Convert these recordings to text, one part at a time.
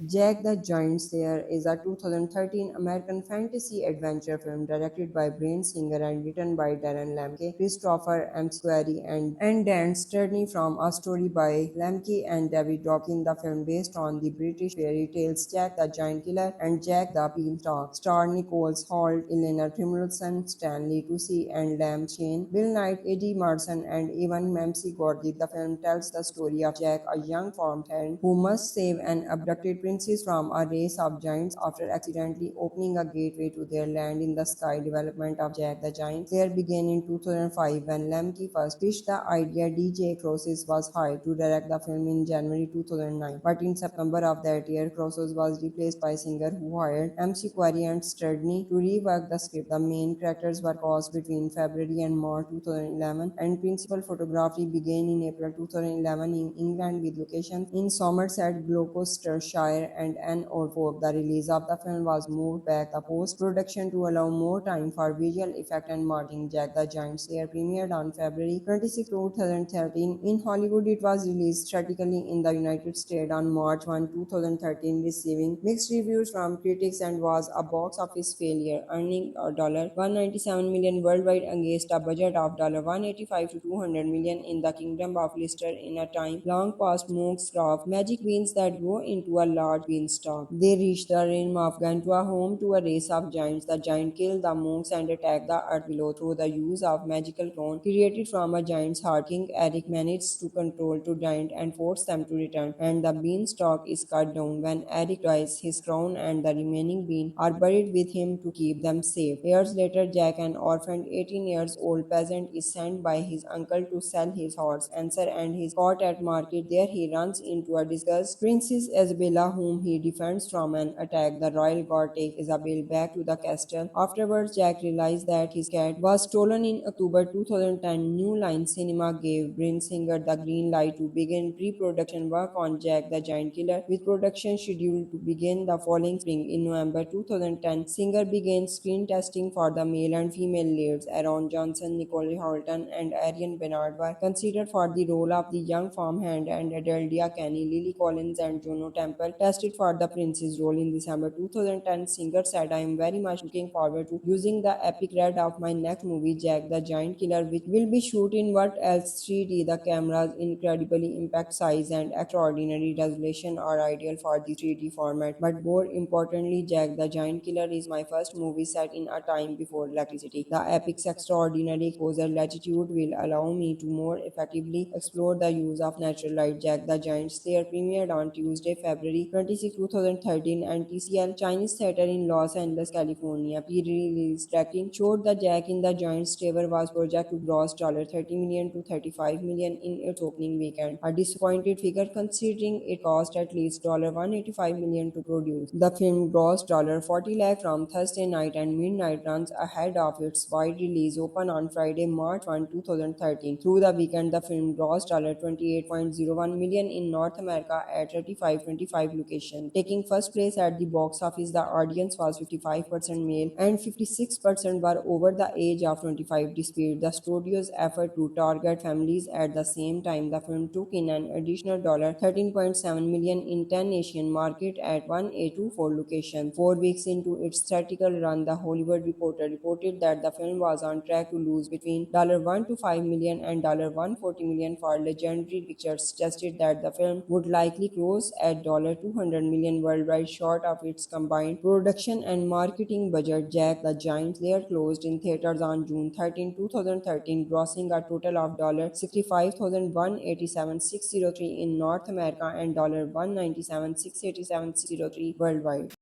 Jack the Giant Slayer is a 2013 American fantasy adventure film directed by Bryan Singer and written by Darren Lemke, Christopher McQuarrie, and Dan Sterney from a story by Lemke and David Dawkins. The film based on the British fairy tales Jack the Giant Killer and Jack the Beanstalk, star Nicholas Hoult, Eleanor Timmerson, Stanley Tucci, and Lam Shane, Bill Knight, Eddie Marsan, and even Mamsie Gordy. The film tells the story of Jack, a young farmhand who must save an abducted princess from a race of giants after accidentally opening a gateway to their land in the sky. Development of Jack the Giant Slayer began in 2005 when Lemke first pitched the idea. DJ Crosses was hired to direct the film in January 2009, but in September of that year, Crosses was replaced by Singer, who hired MC Quarry and Sturdney to rework the script. The main characters were cast between February and March 2011, and principal photography began in April 2011 in England with locations in Somerset, Gloucestershire, and Norfolk. The release of the film was moved back the post-production to allow more time for visual effect and marketing. Jack the Giant Slayer premiered on February 26, 2013 in Hollywood. It was released theatrically in the United States on March 1, 2013, receiving mixed reviews from critics and was a box office failure, earning $197 million worldwide against a budget of $185 to $200 million in the Kingdom of Lister. In a time long past Moog's of magic beans that grow into a large beanstalk. They reach the realm of Gantua, home to a race of giants. The giant kill the monks and attack the earth below through the use of magical crown created from a giant's heart. King Eric manages to control two giants and force them to return, and the beanstalk is cut down. When Eric dies, his crown and the remaining bean are buried with him to keep them safe. Years later, Jack, an orphaned 18 years old peasant, is sent by his uncle to sell his horse, Answer, and his caught at market. There he runs into a disguised Princess Isabella, whom he defends from an attack. The royal guard takes Isabel back to the castle. Afterwards, Jack realizes that his cat was stolen in October 2010. New Line Cinema gave Bryan Singer the green light to begin pre-production work on Jack the Giant Killer, with production scheduled to begin the following spring. In November 2010, Singer began screen testing for the male and female leads. Aaron Johnson, Nicole Holton, and Arian Bernard were considered for the role of the young farmhand, and Adeldia Kenny, Lily Collins, and Juno Temple tested for the princess role. In December 2010, Singer said, "I am very much looking forward to using the epic red of my next movie, Jack the Giant Killer, which will be shot in what else 3D. The camera's incredibly impact size and extraordinary resolution are ideal for the 3D format. But more importantly, Jack the Giant Killer is my first movie set in a time before electricity. The epic's extraordinary exposure latitude will allow me to more effectively explore the use of natural light." Jack the Giant Slayer premiered on Tuesday, February 26, 2013, and TCL Chinese Theater in Los Angeles, California. Pre-release tracking showed the Jack in the Giant's Tower was projected to gross $30 million to $35 million in its opening weekend, a disappointed figure considering it cost at least $185 million to produce. The film grossed $40 lakh from Thursday night and midnight runs ahead of its wide release open on Friday, March 1, 2013. Through the weekend, the film grossed $28.01 million in North America at 3525 locations. Taking first place at the box office, the audience was 55% male and 56% were over the age of 25. Despite the studio's effort to target families at the same time, the film took in an additional $13.7 million in 10 Asian markets at 1A24 locations. 4 weeks into its theatrical run, The Hollywood Reporter reported that the film was on track to lose between $1 to $5 million and $140 million for Legendary Pictures, suggested that the film would likely close at $200 million worldwide, short of its combined production and marketing budget. Jack the Giant Slayer closed in theaters on June 13, 2013, grossing a total of $65,187,603 in North America and $197,687,603 worldwide.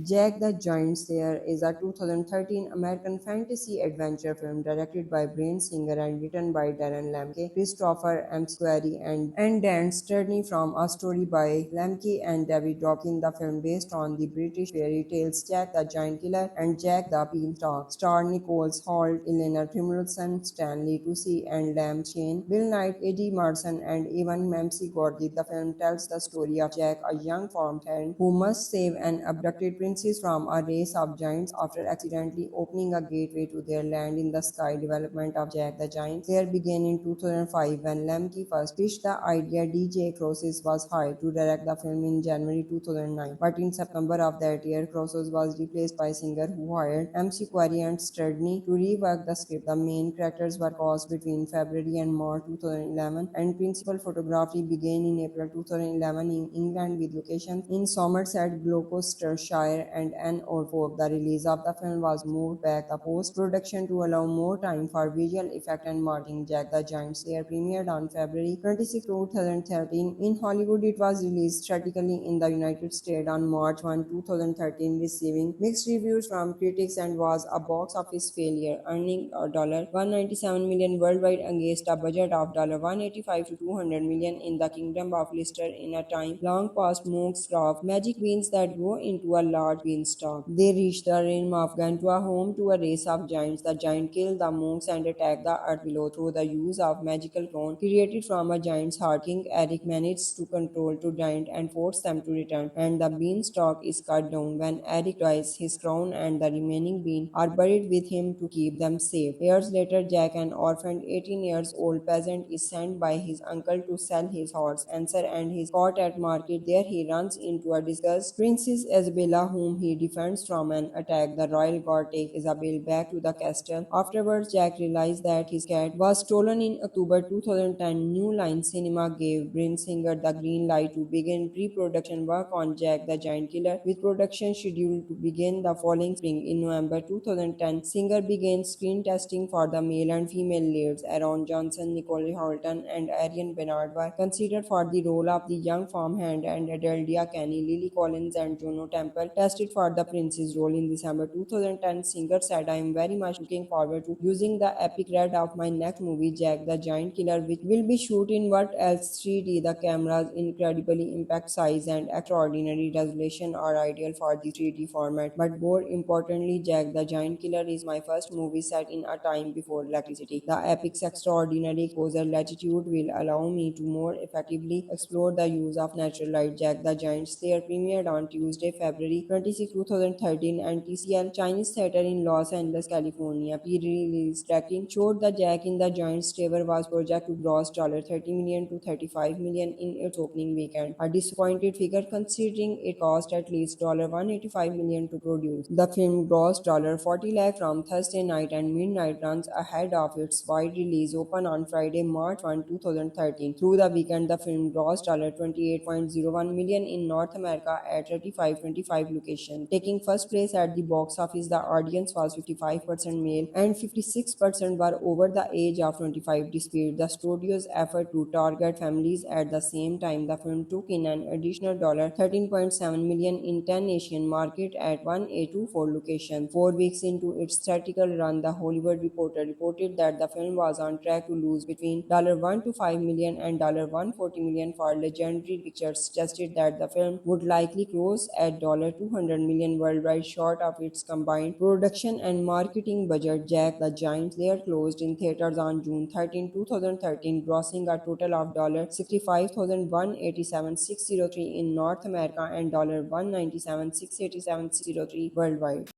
Jack the Giant Slayer is a 2013 American fantasy adventure film directed by Bryan Singer and written by Darren Lemke, Christopher McQuarrie, and Dan Sterney from a story by Lemke and David Dawkins. The film based on the British fairy tales Jack the Giant Killer and Jack the Beanstalk, star Nicholas Hoult, Eleanor Timmerson, Stanley Tucci, and Lam Shane, Bill Knight, Eddie Marsan, and even Mamsie Gordy. The film tells the story of Jack, a young farmhand who must save an abducted princess princes from a race of giants after accidentally opening a gateway to their land in the sky. Development of Jack the Giant Slayer began in 2005 when Lemke first pitched the idea. DJ Crosses was hired to direct the film in January 2009, but in September of that year, Crosses was replaced by singer who hired MC Quarry and Stradney to rework the script. The main characters were cast between February and March 2011, and principal photography began in April 2011 in England with locations in Somerset, Gloucestershire, and Norfolk. The release of the film was moved back the post-production to allow more time for visual effect and marketing. Jack the Giant Slayer premiered on February 26, 2013 in Hollywood. It was released theatrically in the United States on March 1, 2013, receiving mixed reviews from critics and was a box office failure, earning $197 million worldwide against a budget of $185 to $200 million in the Kingdom of Lister. In a time long past monks of magic beans that grow into a large beanstalk. They reach the realm of Gantua, home to a race of giants. The giant kill the monks and attack the earth below through the use of magical crown created from a giant's heart. King Eric manages to control two giants and force them to return, and the beanstalk is cut down. When Eric dies, his crown and the remaining bean are buried with him to keep them safe. Years later, Jack, an orphaned 18 years old peasant, is sent by his uncle to sell his horse Answer and his cot at market. There he runs into a disguised Princess Isabella, whom he defends from an attack. The royal guard takes Isabel back to the castle. Afterwards, Jack realized that his cat was stolen. In October 2010, New Line Cinema gave Bryan Singer the green light to begin pre-production work on Jack the Giant Killer, with production scheduled to begin the following spring. In November 2010, Singer began screen testing for the male and female leads. Aaron Johnson, Nicole Holton, and Arian Bernard were considered for the role of the young farmhand, and Adeldia Kenny, Lily Collins, and Juno Temple tested for the prince's role. In December 2010, Singer said, "I am very much looking forward to using the epic red of my next movie, Jack the Giant Killer, which will be shot in what else 3D. The camera's incredibly impact size and extraordinary resolution are ideal for the 3D format. But more importantly, Jack the Giant Killer is my first movie set in a time before electricity. The epic's extraordinary exposure latitude will allow me to more effectively explore the use of natural light." Jack the Giant Slayer premiered on Tuesday, February 26, 2013, and TCL Chinese Theater in Los Angeles, California. Pre-release tracking showed the Jack in the Giant's Tower was projected to gross $30 million to $35 million in its opening weekend, a disappointed figure considering it cost at least $185 million to produce. The film grossed $40 lakh from Thursday night and midnight runs ahead of its wide release open on Friday, March 1, 2013. Through the weekend, the film grossed $28.01 million in North America at 3525 locations. Taking first place at the box office, the audience was 55% male and 56% were over the age of 25. Despite the studio's effort to target families at the same time, the film took in an additional $13.7 million in 10 Asian markets at 1824 locations. 4 weeks into its theatrical run, The Hollywood Reporter reported that the film was on track to lose between $1 to $5 million and $140 million for Legendary Pictures, suggested that the film would likely close at $200 million worldwide, short of its combined production and marketing budget. Jack the Giant Slayer closed in theaters on June 13, 2013, grossing a total of $65,187,603 in North America and $197,687,603 worldwide.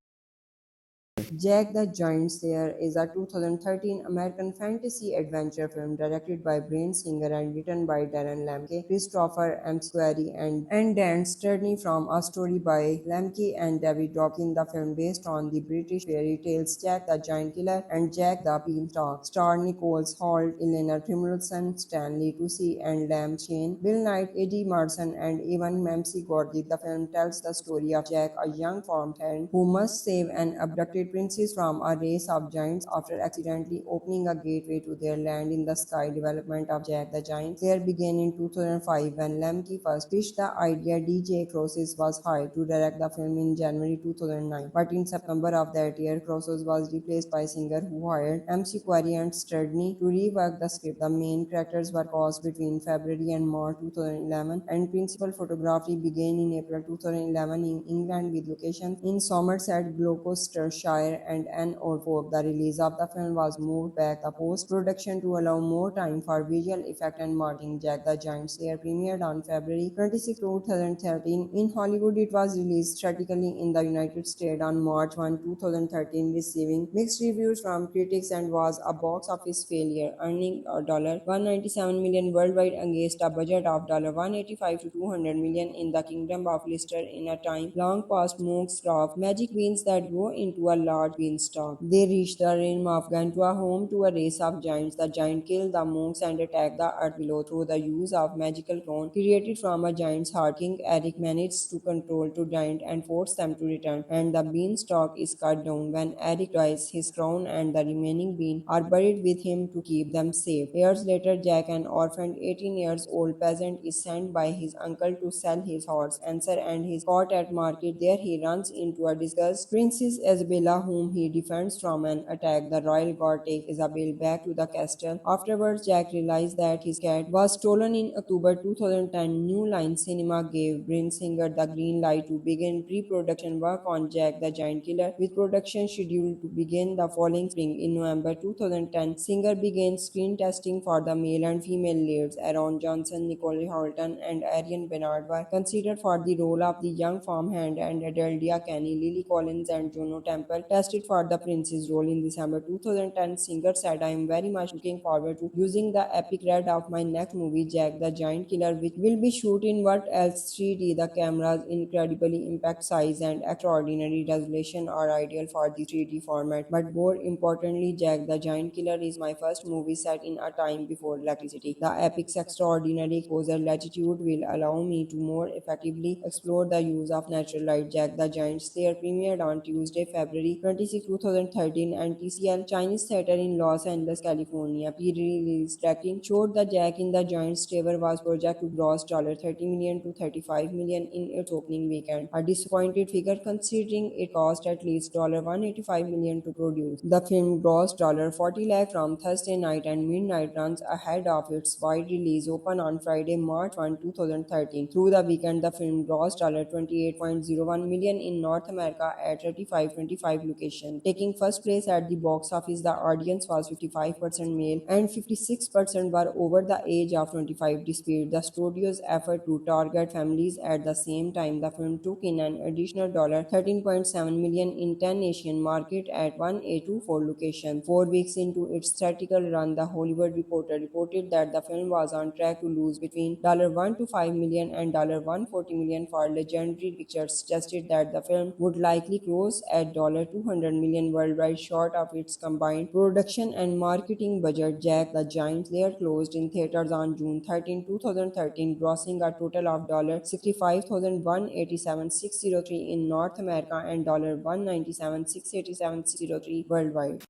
Jack the Giant Slayer is a 2013 American fantasy adventure film directed by Bryan Singer and written by Darren Lemke, Christopher McQuarrie, and Dan Sterney, from a story by Lemke and David Dawkins. The film, based on the British fairy tales Jack the Giant Killer and Jack the Beanstalk, star Nicole Holt, Elena Trimmelson, Stanley Tucci, and Lam Chain, Bill Knight, Eddie Marsan, and even Mamsie Gordy. The film tells the story of Jack, a young farmhand who must save an abducted princes from a race of giants after accidentally opening a gateway to their land in the sky. Development of Jack the Giant Slayer began in 2005 when Lemke first pitched the idea. DJ Crosses was hired to direct the film in January 2009, but in September of that year, Crosses was replaced by singer who hired MC Quarry and Stradney to rework the script. The main characters were cast between February and March 2011, and principal photography began in April 2011 in England with locations in Somerset, Gloucestershire, Shire and Anne Orford. The release of the film was moved back the post-production to allow more time for visual effect and marketing. Jack the Giant Slayer premiered on February 26, 2013. In Hollywood, it was released theatrically in the United States on March 1, 2013, receiving mixed reviews from critics and was a box office failure, earning $197 million worldwide against a budget of $185 to $200 million in the Kingdom of Lister in a time long past Moog's of magic beans that grow into a large beanstalk. They reach the realm of Gantua, home to a race of giants. The giant kill the monks and attack the earth below through the use of magical crown created from a giant's heart. King Eric manages to control two giants and force them to return, and the beanstalk is cut down. When Eric dies, his crown and the remaining bean are buried with him to keep them safe. Years later, Jack, an orphaned 18 years old peasant, is sent by his uncle to sell his horse, Answer, and his caught at market. There he runs into a disguised Princess Isabella, whom he defends from an attack. The royal guard takes Isabel back to the castle. Afterwards, Jack realizes that his cat was stolen in October 2010. New Line Cinema gave Bryan Singer the green light to begin pre-production work on Jack the Giant Killer, with production scheduled to begin the following spring. In November 2010, Singer began screen testing for the male and female leads. Aaron Johnson, Nicole Holton, and Arian Bernard were considered for the role of the young farmhand, and Adeldia Kenny, Lily Collins, and Juno Temple tested for the Prince's role. In December 2010, Singer said, "I am very much looking forward to using the epic red of my next movie, Jack the Giant Killer, which will be shot in what else 3D. The camera's incredibly impact size and extraordinary resolution are ideal for the 3D format. But more importantly, Jack the Giant Killer is my first movie set in a time before electricity. The epic's extraordinary exposure latitude will allow me to more effectively explore the use of natural light." Jack the Giant Slayer premiered on Tuesday, February 26, 2013, and TCL Chinese Theater in Los Angeles, California. Pre-release tracking showed that Jack in the Giant Slayer was projected to gross $30 million to $35 million in its opening weekend, a disappointed figure considering it cost at least $185 million to produce. The film grossed $40 lakh from Thursday night and midnight runs ahead of its wide release open on Friday, March 1, 2013. Through the weekend, the film grossed $28.01 million in North America at 3525 locations. Taking first place at the box office, the audience was 55% male and 56% were over the age of 25, despite the studio's effort to target families. At the same time, the film took in an additional $13.7 million in 10 Asian markets at 1824 locations. 4 weeks into its theatrical run, The Hollywood Reporter reported that the film was on track to lose between $1 to $5 million and $140 million. For Legendary Pictures suggested that the film would likely close at $200 million worldwide, short of its combined production and marketing budget. Jack the Giant Slayer closed in theaters on June 13, 2013, grossing a total of $65,187,603 in North America and $197,687,603 worldwide.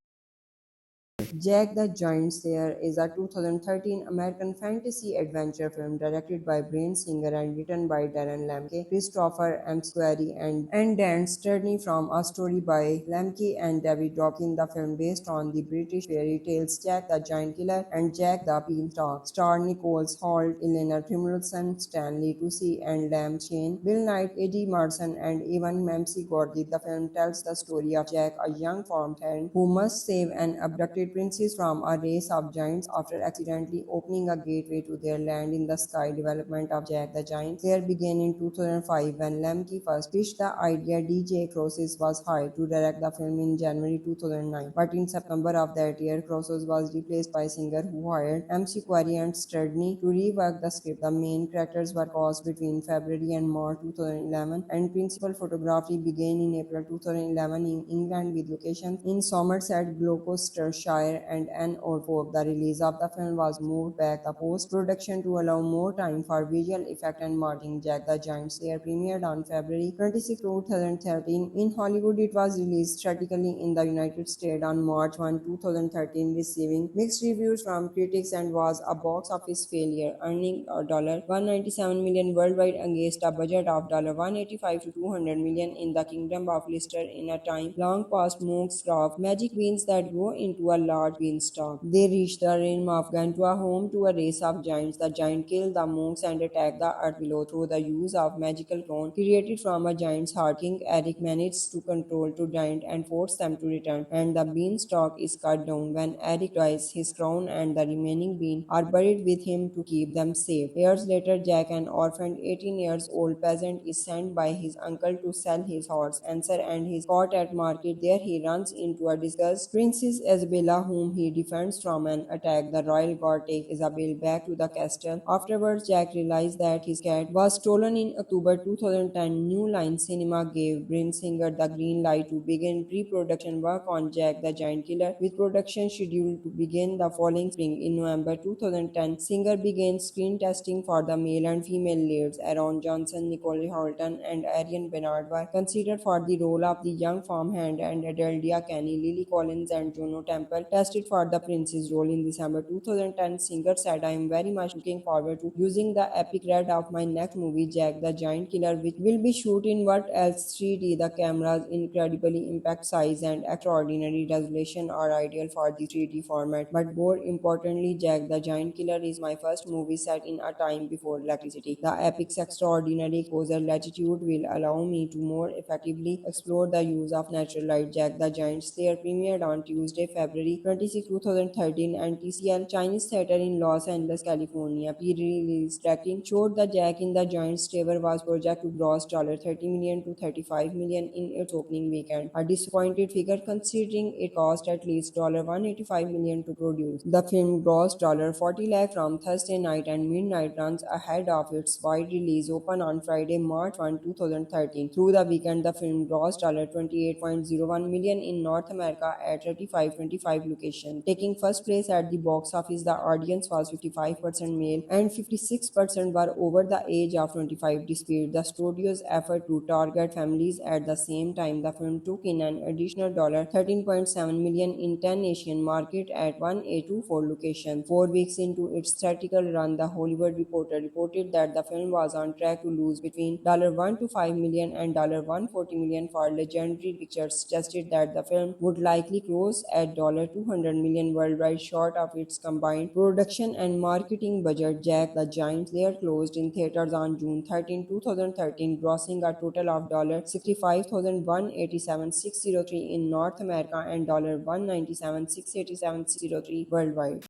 Jack the Giant Slayer is a 2013 American fantasy adventure film directed by Bryan Singer and written by Darren Lemke, Christopher McQuarrie, and Dan Sterney, from a story by Lemke and David Dworkin. The film, based on the British fairy tales Jack the Giant Killer and Jack the Beanstalk, star Nicole Holt, Elena Trimulson, Stanley Tucci, and Lam Chain, Bill Knight, Eddie Marsan, and even Mamsie Gordy. The film tells the story of Jack, a young farmhand who must save an abducted princess from a race of giants after accidentally opening a gateway to their land in the sky. Development of Jack the Giant Slayer began in 2005 when Lemke first pitched the idea. DJ Crosses was hired to direct the film in January 2009, but in September of that year, Crosses was replaced by Singer, who hired McQuarrie and Sterney to rework the script. The main characters were cast between February and March 2011, and principal photography began in April 2011 in England, with locations in Somerset, Gloucestershire, and Anne Orford. The release of the film was moved back the post-production to allow more time for visual effect and marketing. Jack the Giant Slayer premiered on February 26, 2013. In Hollywood, it was released theatrically in the United States on March 1, 2013, receiving mixed reviews from critics and was a box office failure, earning $197 million worldwide against a budget of $185 to $200 million in the Kingdom of Lister in a time long past Moog's of magic beans that grow into a large beanstalk. They reach the realm of Gantua, home to a race of giants. The giant kill the monks and attack the earth below through the use of magical crown created from a giant's heart. King Eric manages to control two giants and force them to return, and the beanstalk is cut down. When Eric dies, his crown and the remaining bean are buried with him to keep them safe. Years later, Jack, an orphaned 18 years old peasant, is sent by his uncle to sell his horse, Answer, and his caught at market. There he runs into a disguised Princess Isabella, whom he defends from an attack. The royal guard takes Isabel back to the castle. Afterwards, Jack realized that his cat was stolen in October 2010. New Line Cinema gave Bryan Singer the green light to begin pre-production work on Jack the Giant Killer, with production scheduled to begin the following spring. In November 2010, Singer began screen testing for the male and female leads. Aaron Johnson, Nicole Holton, and Arian Bernard were considered for the role of the young farmhand, and Adeldia Kenny, Lily Collins, and Juno Temple tested for the princess role. In December 2010, Singer said, "I am very much looking forward to using the epic red of my next movie, Jack the Giant Killer, which will be shot in what else 3D. The camera's incredibly impact size and extraordinary resolution are ideal for the 3D format. But more importantly, Jack the Giant Killer is my first movie set in a time before electricity. The epic's extraordinary exposure latitude will allow me to more effectively explore the use of natural light." Jack the Giant Slayer premiered on Tuesday, February 26, 2013, and TCL Chinese Theater in Los Angeles, California. Pre-release tracking showed the Jack in the Giant Slayer was projected to gross $30 million to $35 million in its opening weekend, a disappointed figure considering it cost at least $185 million to produce. The film grossed $40 lakh from Thursday night and midnight runs ahead of its wide release open on Friday, March 1, 2013. Through the weekend, the film grossed $28.01 million in North America at 3525 locations. Taking first place at the box office, the audience was 55% male and 56% were over the age of 25, despite the studio's effort to target families. At the same time, the film took in an additional $13.7 million in 10 Asian markets at 1824 locations. 4 weeks into its theatrical run, The Hollywood Reporter reported that the film was on track to lose between $1 to $5 million and $140 million for Legendary Pictures, suggested that the film would likely close at $200 million worldwide, short of its combined production and marketing budget. Jack the Giant Slayer closed in theaters on June 13, 2013, grossing a total of $65,187,603 in North America and $197,687,603 worldwide.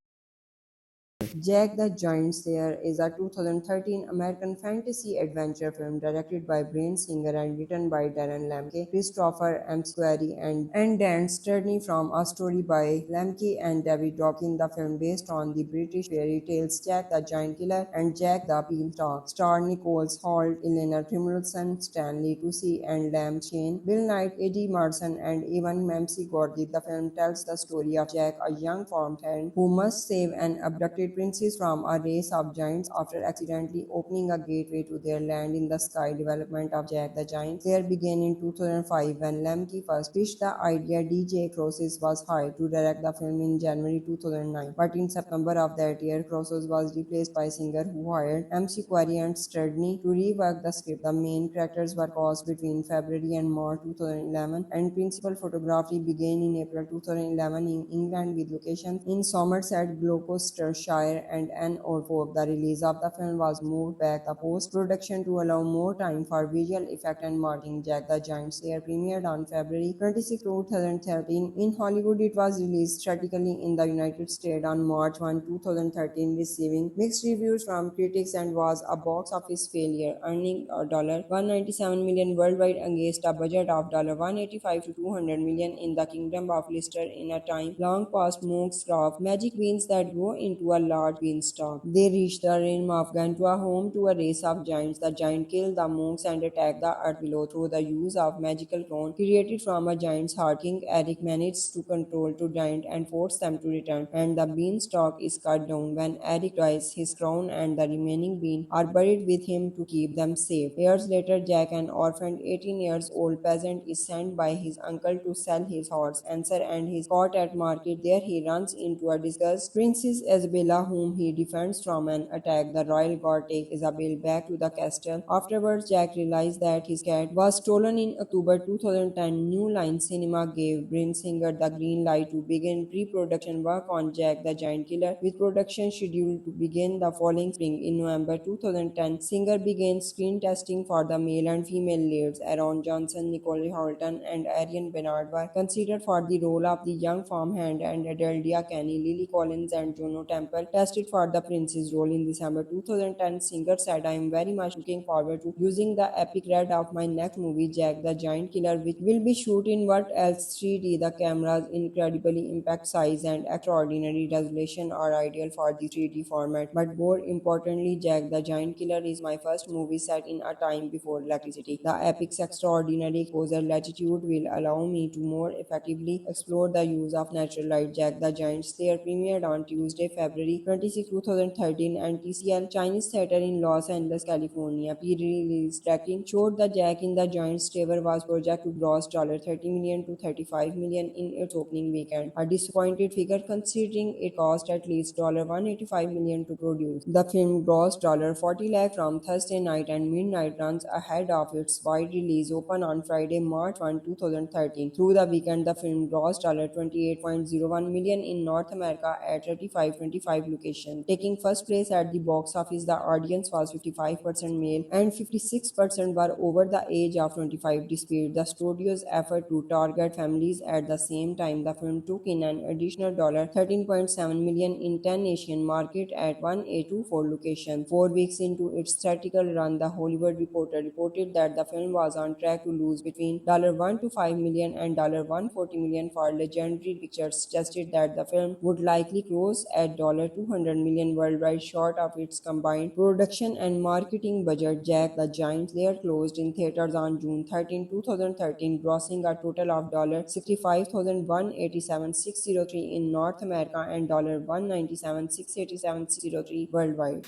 Jack the Giant Slayer is a 2013 American fantasy adventure film directed by Bryan Singer and written by Darren Lemke, Christopher McQuarrie, and Dan Sterney, from a story by Lemke and David Dawkins. The film, based on the British fairy tales Jack the Giant Killer and Jack the Beanstalk, star Nicole Holt, Eleanor Timilson, Stanley Tucci, and Lam Chain, Bill Knight, Eddie Marsan, and even Mamsie Gordy. The film tells the story of Jack, a young farmhand who must save an abducted princess from a race of giants after accidentally opening a gateway to their land in the sky. Development of Jack the Giant Slayer began in 2005 when Lemke first pitched the idea. DJ Crosses was hired to direct the film in January 2009, but in September of that year, Crosses was replaced by Singer, who hired McQuarrie and Sterney to rework the script. The main characters were cast between February and March 2011, and principal photography began in April 2011 in England, with locations in Somerset, Gloucestershire, and Norfolk. The release of the film was moved back the post-production to allow more time for visual effect and marketing. Jack the Giant Slayer premiered on February 26, 2013 in Hollywood. It was released theatrically in the United States on March 1, 2013, receiving mixed reviews from critics and was a box office failure, earning $197 million worldwide against a budget of $185 to $200 million in the Kingdom of Lister. In a time long past, monks craft magic beans that grow into a large beanstalk. They reach the realm of Gantua, home to a race of giants. The giant kill the monks and attack the earth below through the use of magical crown created from a giant's heart. King Eric manages to control two giants and force them to return, and the beanstalk is cut down. When Eric dies, his crown and the remaining bean are buried with him to keep them safe. Years later, Jack, an orphaned 18 years old peasant, is sent by his uncle to sell his horse, Answer, and his caught at market. There he runs into a disguised Princess Isabella, Bella, whom he defends from an attack. The royal guard take Isabel back to the castle. Afterwards, Jack realized that his cat was stolen in October 2010. New Line Cinema gave Bryan Singer the green light to begin pre-production work on Jack the Giant Killer, with production scheduled to begin the following spring. In November 2010, Singer began screen testing for the male and female leads. Aaron Johnson, Nicole Holton, and Arian Bernard were considered for the role of the young farmhand, and Adeldia Kenny, Lily Collins, and Juno Temple tested for the prince's role. In December 2010, Singer said, "I am very much looking forward to using the epic red of my next movie, Jack the Giant Killer, which will be shot in what else 3D. The camera's incredibly impact size and extraordinary resolution are ideal for the 3D format. But more importantly, Jack the Giant Killer is my first movie set in a time before electricity. The epic's extraordinary exposure latitude will allow me to more effectively explore the use of natural light." Jack the Giant Slayer premiered on Tuesday, February 26, 2013, and TCL Chinese Theater in Los Angeles, California. Pre-release tracking showed the Jack in the Giant Slayer was projected to gross $30 million to $35 million in its opening weekend, a disappointed figure considering it cost at least $185 million to produce. The film grossed $40 lakh from Thursday night and midnight runs ahead of its wide release open on Friday, March 1, 2013. Through the weekend, the film grossed $28.01 million in North America at 3525 locations. Taking first place at the box office, the audience was 55% male and 56% were over the age of 25. Despite the studio's effort to target families at the same time, the film took in an additional $13.7 million in 10 Asian markets at 1A24 locations. 4 weeks into its theatrical run, The Hollywood Reporter reported that the film was on track to lose between $1 to $5 million and $140 million for Legendary Pictures, suggested that the film would likely close at $200 million worldwide, short of its combined production and marketing budget. Jack the Giant Slayer closed in theaters on June 13, 2013, grossing a total of $65,187,603 in North America and $197,687,603 worldwide.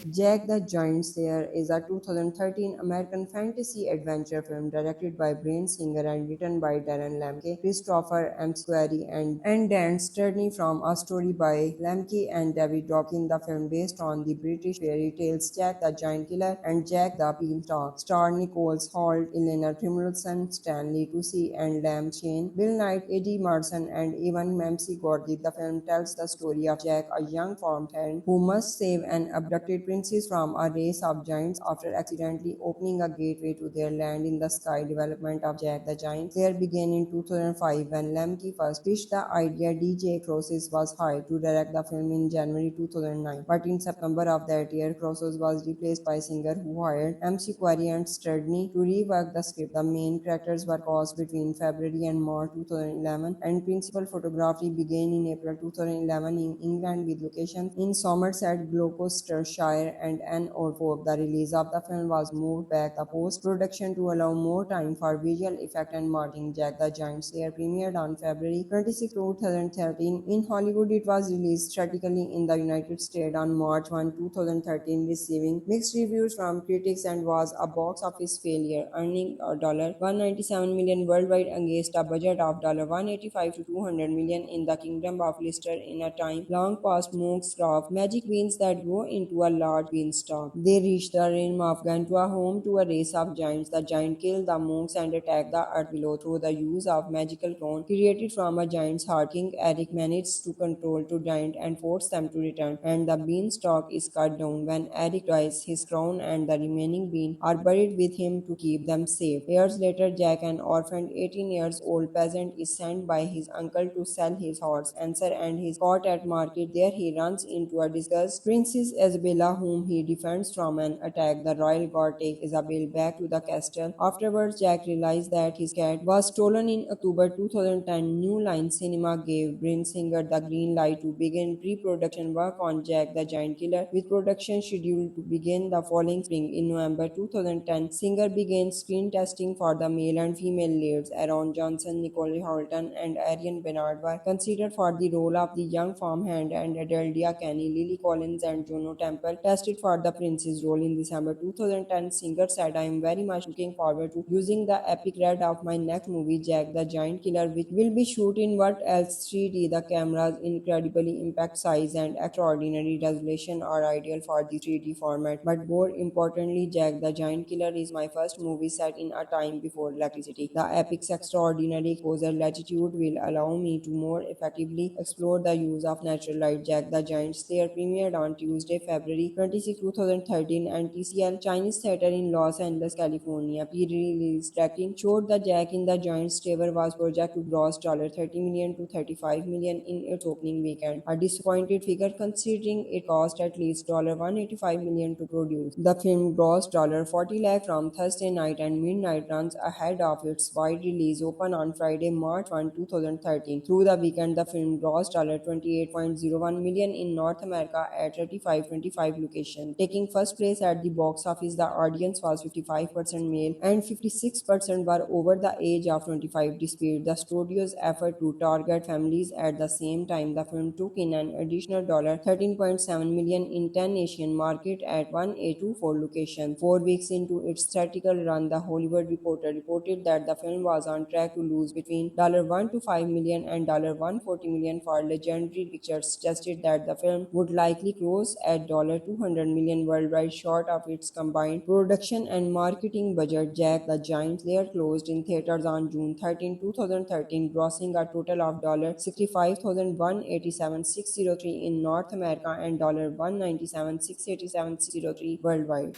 Jack the Giant Slayer is a 2013 American fantasy adventure film directed by Bryan Singer and written by Darren Lemke, Christopher McQuarrie, and Dan Sterney, from a story by Lemke and David Dawkins. The film, based on the British fairy tales Jack the Giant Killer and Jack the Beanstalk, star Nicole Holt, Elena Trimmelson, Stanley Tucci, and Lam Chain, Bill Knight, Eddie Marsan, and even Mamsie Gordy. The film tells the story of Jack, a young farmhand who must save an abducted princes from a race of giants after accidentally opening a gateway to their land in the sky. Development of Jack the Giant Slayer began in 2005 when Lemke first pitched the idea. DJ Crosses was hired to direct the film in January 2009, but in September of that year, Crosses was replaced by Singer, who hired MC Quarry and Sturdney to rework the script. The main characters were cast between February and March 2011, and principal photography began in April 2011 in England, with locations in Somerset, Gloucestershire, and Norfolk. The release of the film was moved back the post-production to allow more time for visual effect and marketing. Jack the Giant Slayer premiered on February 26, 2013 in Hollywood. It was released theatrically in the United States on March 1, 2013, receiving mixed reviews from critics and was a box office failure, earning $197 million worldwide against a budget of $185 to $200 million in the Kingdom of Lister. In a time long past, monks craft magic beans that grow into a large beanstalk. They reach the realm of Gantua, home to a race of giants. The giant kill the monks and attack the earth below through the use of magical crown created from a giant's heart. King Eric manages to control two giants and force them to return, and the beanstalk is cut down. When Eric dies, his crown and the remaining bean are buried with him to keep them safe. Years later, Jack, an orphaned 18 years old peasant, is sent by his uncle to sell his horse Answer and his cot at market. There he runs into a disguised Princess Isabella, whom he defends from an attack. The royal guard take Isabel back to the castle. Afterwards, Jack realized that his cat was stolen. In October 2010, New Line Cinema gave Bryan Singer the green light to begin pre-production work on Jack the Giant Killer, with production scheduled to begin the following spring. In November 2010, Singer began screen testing for the male and female leads. Aaron Johnson, Nicole Holton, and Arian Bernard were considered for the role of the young farmhand, and Adeldia Kenny, Lily Collins, and Juno Temple tested for the Prince's role in December 2010. Singer said, "I am very much looking forward to using the epic red of my next movie, Jack the Giant Killer, which will be shot in what else 3D. The camera's incredibly impact size and extraordinary resolution are ideal for the 3D format. But more importantly, Jack the Giant Killer is my first movie set in a time before electricity. The epic's extraordinary exposure latitude will allow me to more effectively explore the use of natural light." Jack the Giant Slayer premiered on Tuesday, February 26, 2013, and TCL Chinese Theater in Los Angeles, California. Pre-release tracking showed the Jack in the Giant Slayer was projected to gross $30 million to $35 million in its opening weekend, a disappointed figure considering it cost at least $185 million to produce. The film grossed $40 lakh from Thursday night and midnight runs ahead of its wide release open on Friday, March 1, 2013. Through the weekend, the film grossed $28.01 million in North America at 3525 locations. Taking first place at the box office, the audience was 55% male and 56% were over the age of 25, despite the studio's effort to target families. At the same time, the film took in an additional $13.7 million in 10 Asian markets at 1824 locations. 4 weeks into its theatrical run, The Hollywood Reporter reported that the film was on track to lose between $1 to $5 million and $140 million. For Legendary Pictures suggested that the film would likely close at $200 million worldwide, short of its combined production and marketing budget. Jack the Giant Slayer closed in theaters on June 13, 2013, grossing a total of $65,187,603 in North America and $197,687,603 worldwide.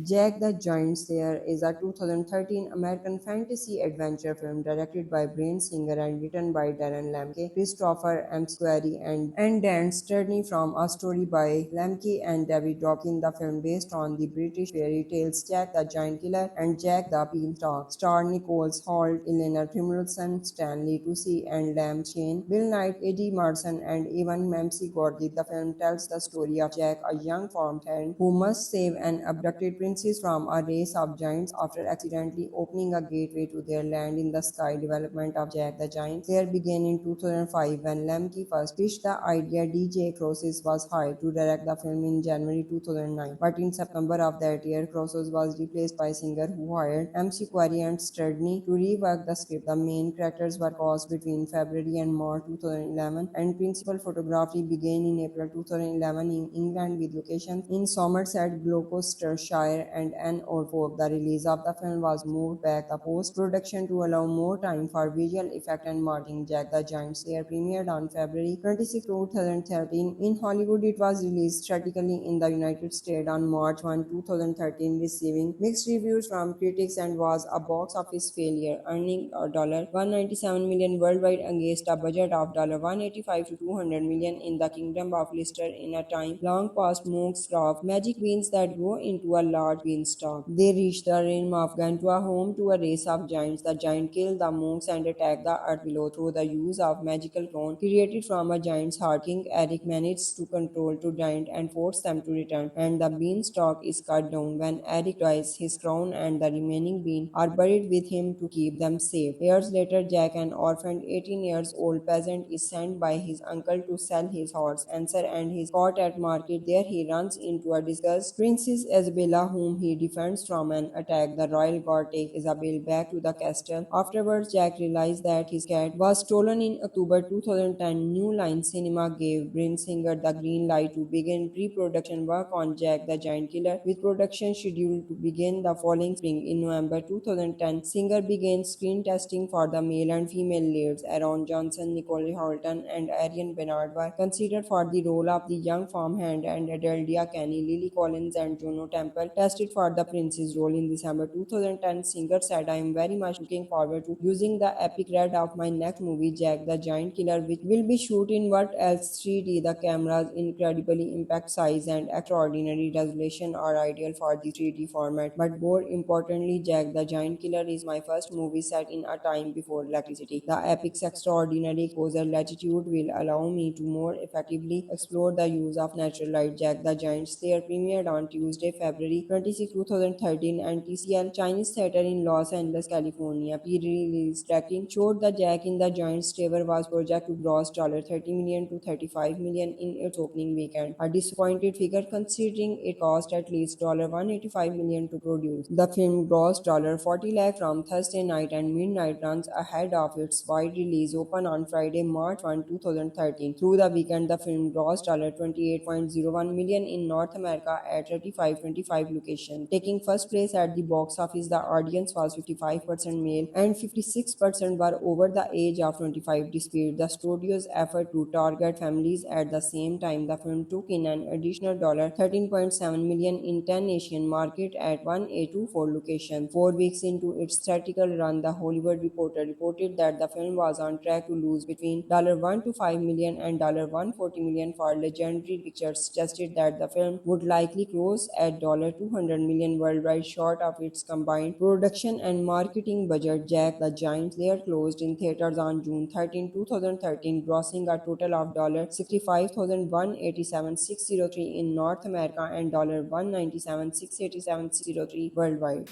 Jack the Giant Slayer is a 2013 American fantasy adventure film directed by Bryan Singer and written by Darren Lemke, Christopher McQuarrie, and Dan Sterney, from a story by Lemke and David Dopkin. The film, based on the British fairy tales Jack the Giant Killer and Jack the Beanstalk, starred Nicholas Hoult, Eleanor Primrose, Stanley Tucci, and Lam Chane, Bill Knight, Eddie Marsan, and even Mamsie Gordy. The film tells the story of Jack, a young farmhand who must save an abducted princess from a race of giants after accidentally opening a gateway to their land in the sky. Development of Jack the Giant Slayer began in 2005 when Lemke first pitched the idea. DJ Crosses was hired to direct the film in January 2009, but in September of that year, Crosses was replaced by Singer, who hired MC Quarry and Sturdney to rework the script. The main characters were cast between February and March 2011, and principal photography began in April 2011 in England, with locations in Somerset, Gloucestershire, and Norfolk. The release of the film was moved back the post-production to allow more time for visual effect and marketing. Jack the Giant Slayer premiered on February 26, 2013 in Hollywood. It was released theatrically in the United States on March 1, 2013, receiving mixed reviews from critics and was a box office failure, earning $197 million worldwide against a budget of $185 to $200 million in the Kingdom of Lister. In a time long past monks of magic beans that grow into a large beanstalk, they reach the realm of Gantua, home to a race of giants. The giant kill the monks and attack the earth below through the use of magical crown created from a giant's heart. King Eric manages to control two giants and force them to return, and the beanstalk is cut down. When Eric dies, his crown and the remaining bean are buried with him to keep them safe. Years later, Jack, an orphaned 18 years old peasant, is sent by his uncle to sell his horse Answer and his cot at market. There he runs into a disguised Princess Isabella, whom he defends from an attack. The royal guard takes Isabel back to the castle. Afterwards, Jack realizes that his cat was stolen. In October 2010, New Line Cinema gave Bryan Singer the green light to begin pre-production work on Jack the Giant Killer, with production scheduled to begin the following spring. In November 2010, Singer began screen testing for the male and female leads. Aaron Johnson, Nicole Holton, and Arian Bernard were considered for the role of the young farmhand, and Adeldia Kenny, Lily Collins, and Juno Temple tested for the Prince's role. In December 2010, Singer said, "I am very much looking forward to using the epic red of my next movie, Jack the Giant Killer, which will be shot in what else 3D. The camera's incredibly impact size and extraordinary resolution are ideal for the 3D format. But more importantly, Jack the Giant Killer is my first movie set in a time before electricity. The epic's extraordinary exposure latitude will allow me to more effectively explore the use of natural light." Jack the Giant Slayer premiered on Tuesday, 26, 2013, and TCL Chinese Theater in Los Angeles, California. Pre-release tracking showed the Jack in the Giant's Tower was projected to gross $30 million to $35 million in its opening weekend, a disappointed figure considering it cost at least $185 million to produce. The film grossed $40 lakh from Thursday night and midnight runs ahead of its wide release open on Friday, March 1, 2013. Through the weekend, the film grossed $28.01 million in North America at 3525 locations. Taking first place at the box office, the audience was 55% male and 56% were over the age of 25, despite the studio's effort to target families. At the same time, the film took in an additional $13.7 million in 10 Asian markets at 1824 locations. 4 weeks into its theatrical run, The Hollywood Reporter reported that the film was on track to lose between $1 to $5 million and $140 million for Legendary Pictures, suggested that the film would likely close at $200 million worldwide, short of its combined production and marketing budget. Jack the Giant Slayer closed in theaters on June 13, 2013, grossing a total of $65,187,603 in North America and $197,687,603 worldwide.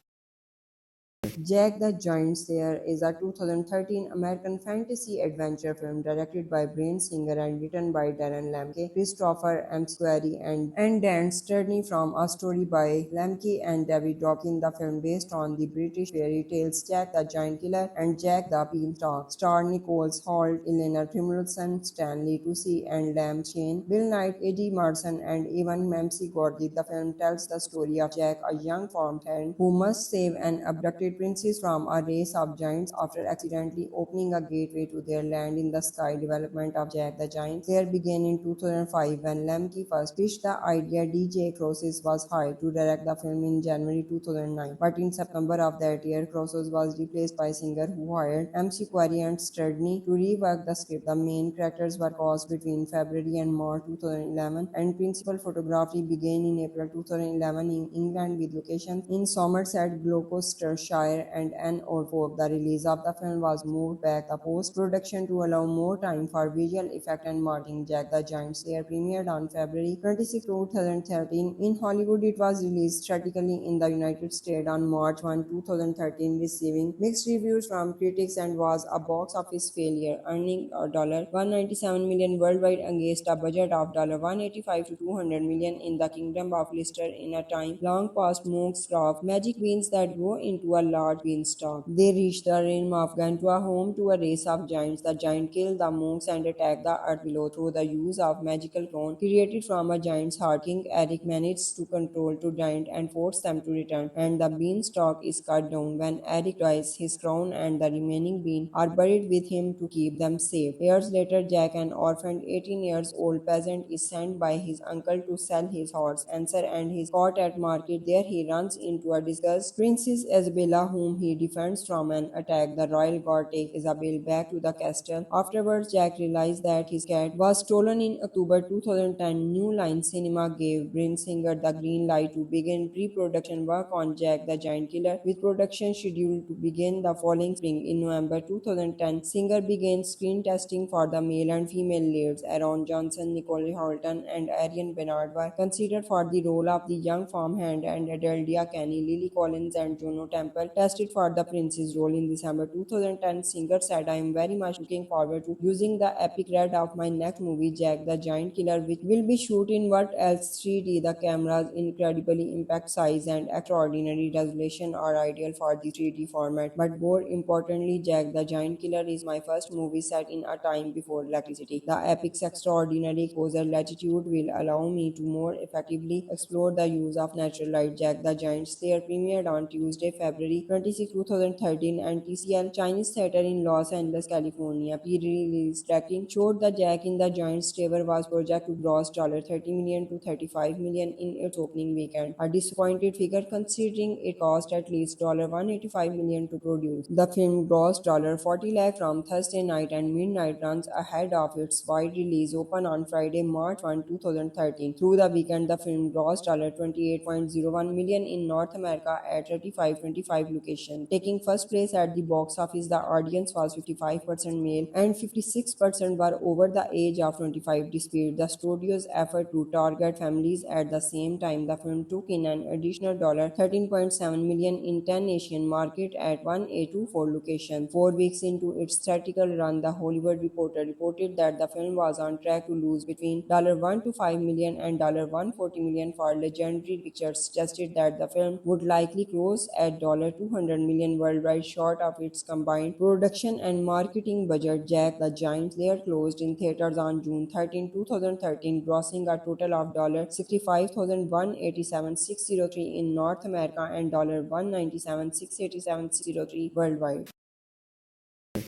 Jack the Giant Slayer is a 2013 American fantasy adventure film directed by Bryan Singer and written by Darren Lemke, Christopher McQuarrie, and Dan Sterney, from a story by Lemke and David Dawkins. The film, based on the British fairy tales Jack the Giant Killer and Jack the Beanstalk, star Nicholas Hoult, Eleanor Timilson, Stanley Tucci, and Lam Chane, Bill Knight, Eddie Marsan, and even Mamsie Gordy. The film tells the story of Jack, a young farm hand who must save an abducted princess from a race of giants after accidentally opening a gateway to their land in the sky. Development of Jack the Giant Slayer began in 2005 when Lemke first pitched the idea. DJ Crosses was hired to direct the film in January 2009, but in September of that year, Crosses was replaced by Singer, who hired McQuarrie and Sterney to rework the script. The main characters were cast between February and March 2011, and principal photography began in April 2011 in England, with locations in Somerset, Gloucestershire, and Norfolk. The release of the film was moved back the post-production to allow more time for visual effect and marketing. Jack the Giant Slayer premiered on February 26, 2013 in Hollywood. It was released theatrically in the United States on March 1, 2013, receiving mixed reviews from critics and was a box office failure, earning $197 million worldwide against a budget of $185 to $200 million in the Kingdom of Lister. In a time long past, monks craft magic beans that grow into a large beanstalk. They reach the realm of Gantua, home to a race of giants. The giant kill the monks and attack the earth below through the use of magical crown created from a giant's heart. King Eric manages to control two giants and force them to return, and the beanstalk is cut down. When Eric dies, his crown and the remaining bean are buried with him to keep them safe. Years later, Jack, an orphaned 18 years old peasant, is sent by his uncle to sell his horse Answer and his cot at market. There he runs into a disguised Princess Isabella, whom he defends from an attack. The royal guard takes Isabel back to the castle. Afterwards, Jack realizes that his cat was stolen. In October 2010, New Line Cinema gave Bryan Singer the green light to begin pre-production work on Jack the Giant Killer, with production scheduled to begin the following spring. In November 2010, Singer began screen testing for the male and female leads. Aaron Johnson, Nicole Holton, and Arian Bernard were considered for the role of the young farmhand, and Adeldia Kenny, Lily Collins, and Juno Temple tested for the princess role. In December 2010, Singer said, "I am very much looking forward to using the epic red of my next movie, Jack the Giant Killer, which will be shot in what else 3D. The camera's incredibly impact size and extraordinary resolution are ideal for the 3D format. But more importantly, Jack the Giant Killer is my first movie set in a time before electricity. The epic's extraordinary exposure latitude will allow me to more effectively explore the use of natural light." Jack the Giant Slayer premiered on Tuesday, February 26, 2013, and TCL Chinese Theater in Los Angeles, California. Pre-release tracking showed the Jack in the Giant's Tower was projected to gross $30 million to $35 million in its opening weekend, a disappointed figure considering it cost at least $185 million to produce. The film grossed $40 lakh from Thursday night and midnight runs ahead of its wide release open on Friday, March 1, 2013. Through the weekend, the film grossed $28.01 million in North America at 3525 location. Taking first place at the box office, the audience was 55% male and 56% were over the age of 25, despite the studio's effort to target families. At the same time, the film took in an additional $13.7 million in 10 Asian markets at 1A24 locations. 4 weeks into its theatrical run, The Hollywood Reporter reported that the film was on track to lose between $1 to $5 million and $140 million for Legendary Pictures, suggested that the film would likely close at $200 million worldwide, short of its combined production and marketing budget. Jack the Giant Slayer closed in theaters on June 13, 2013, grossing a total of $65,187,603 in North America and $197,687,603 worldwide.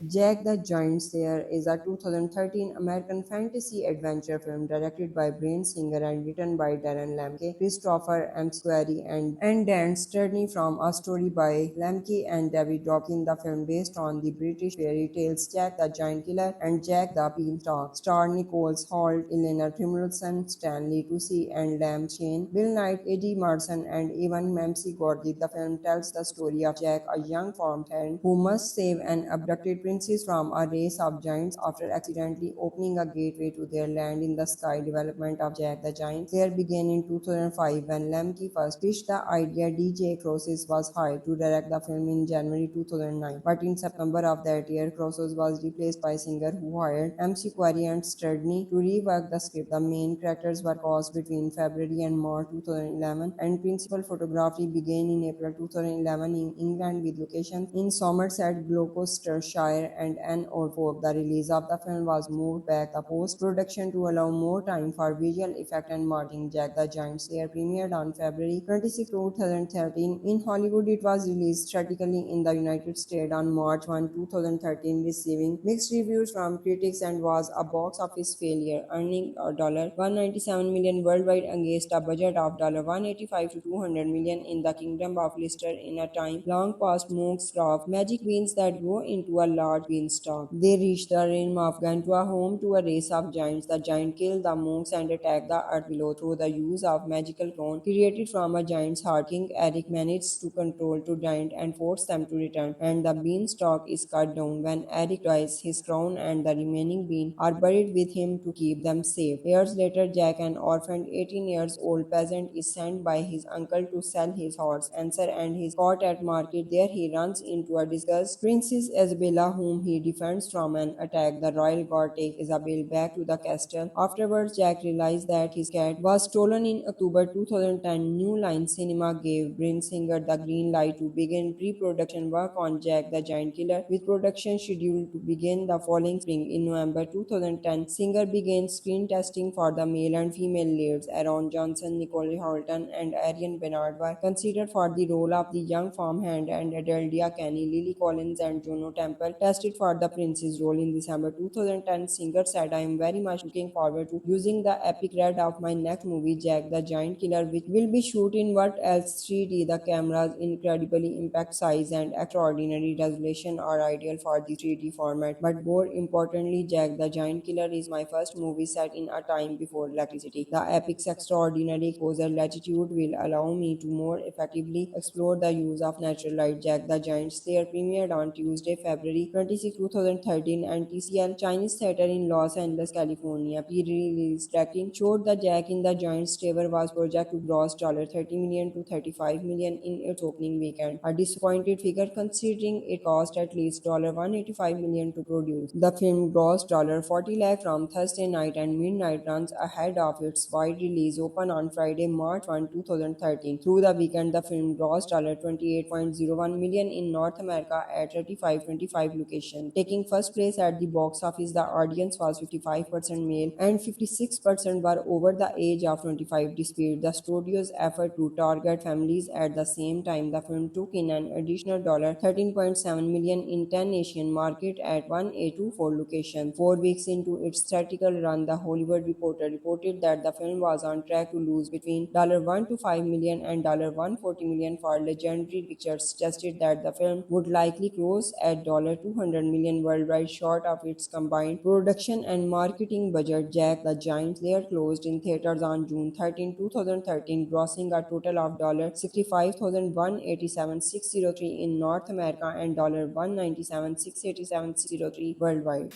Jack the Giant Slayer is a 2013 American fantasy adventure film directed by Bryan Singer and written by Darren Lemke, Christopher McQuarrie, and Dan Sterney, from a story by Lemke and David Dworkin. The film, based on the British fairy tales Jack the Giant Killer and Jack the Beanstalk, star Nicholas Hoult, Eleanor Timilson, Stanley Tucci, and Lam Shane, Bill Knight, Eddie Marsan, and even Mamsie Gordy. The film tells the story of Jack, a young farmhand who must save an abducted princess from a race of giants after accidentally opening a gateway to their land in the sky. Development of Jack the Giant Slayer began in 2005 when Lemke first pitched the idea. DJ Crosses was hired to direct the film in January 2009, but in September of that year, Crosses was replaced by Singer, who hired MC Quarry and Sturdney to rework the script. The main characters were cast between February and March 2011, and principal photography began in April 2011 in England, with locations in Somerset, Gloucestershire, and Norfolk. The release of the film was moved back the post-production to allow more time for visual effect and marketing. Jack the Giant Slayer premiered on February 26, 2013 in Hollywood. It was released theatrically in the United States on March 1, 2013, receiving mixed reviews from critics and was a box office failure, earning $197 million worldwide against a budget of $185 to $200 million in the Kingdom of Lister, in a time long past monks craft magic beans that grow into a large beanstalk. They reach the realm of Gantua, home to a race of giants. The giant kill the monks and attack the earth below through the use of magical crown created from a giant's heart. King Eric manages to control two giants and force them to return, and the beanstalk is cut down. When Eric dies, his crown and the remaining bean are buried with him to keep them safe. Years later, Jack, an orphaned 18 years old peasant, is sent by his uncle to sell his horse Answer and his cot at market. There he runs into a disguised Princess Isabella, whom he defends from an attack. The royal guard takes Isabel back to the castle. Afterwards, Jack realizes that his cat was stolen. In October 2010, New Line Cinema gave Bryan Singer the green light to begin pre-production work on Jack the Giant Killer, with production scheduled to begin the following spring. In November 2010, Singer began screen testing for the male and female leads. Aaron Johnson, Nicole Holton, and Arian Bernard were considered for the role of the young farmhand, and Adeldia Kenny, Lily Collins, and Juno Temple tested for the princess role. In December 2010, Singer said, "I am very much looking forward to using the epic red of my next movie, Jack the Giant Killer, which will be shot in what else 3D. The camera's incredibly impact size and extraordinary resolution are ideal for the 3D format. But more importantly, Jack the Giant Killer is my first movie set in a time before electricity. The epic's extraordinary exposure latitude will allow me to more effectively explore the use of natural light." Jack the Giant Slayer premiered on Tuesday, February 26, 2013, and TCL Chinese Theater in Los Angeles, California. Pre-release tracking showed the Jack in the Giant's Tower was projected to gross $30 million to $35 million in its opening weekend, a disappointed figure considering it cost at least $185 million to produce. The film grossed $40 lakh from Thursday night and midnight runs ahead of its wide release open on Friday, March 1, 2013. Through the weekend, the film grossed $28.01 million in North America at 3525 locations. Taking first place at the box office, the audience was 55% male and 56% were over the age of 25, despite the studio's effort to target families. At the same time, the film took in an additional $13.7 million in 10 Asian markets at 1A24 locations. 4 weeks into its theatrical run, The Hollywood Reporter reported that the film was on track to lose between $1 to $5 million and $140 million for Legendary Pictures, suggested that the film would likely close at $200 $200 million worldwide, short of its combined production and marketing budget. Jack the Giant Slayer closed in theaters on June 13, 2013, grossing a total of $65,187,603 in North America and $197,687,603 worldwide.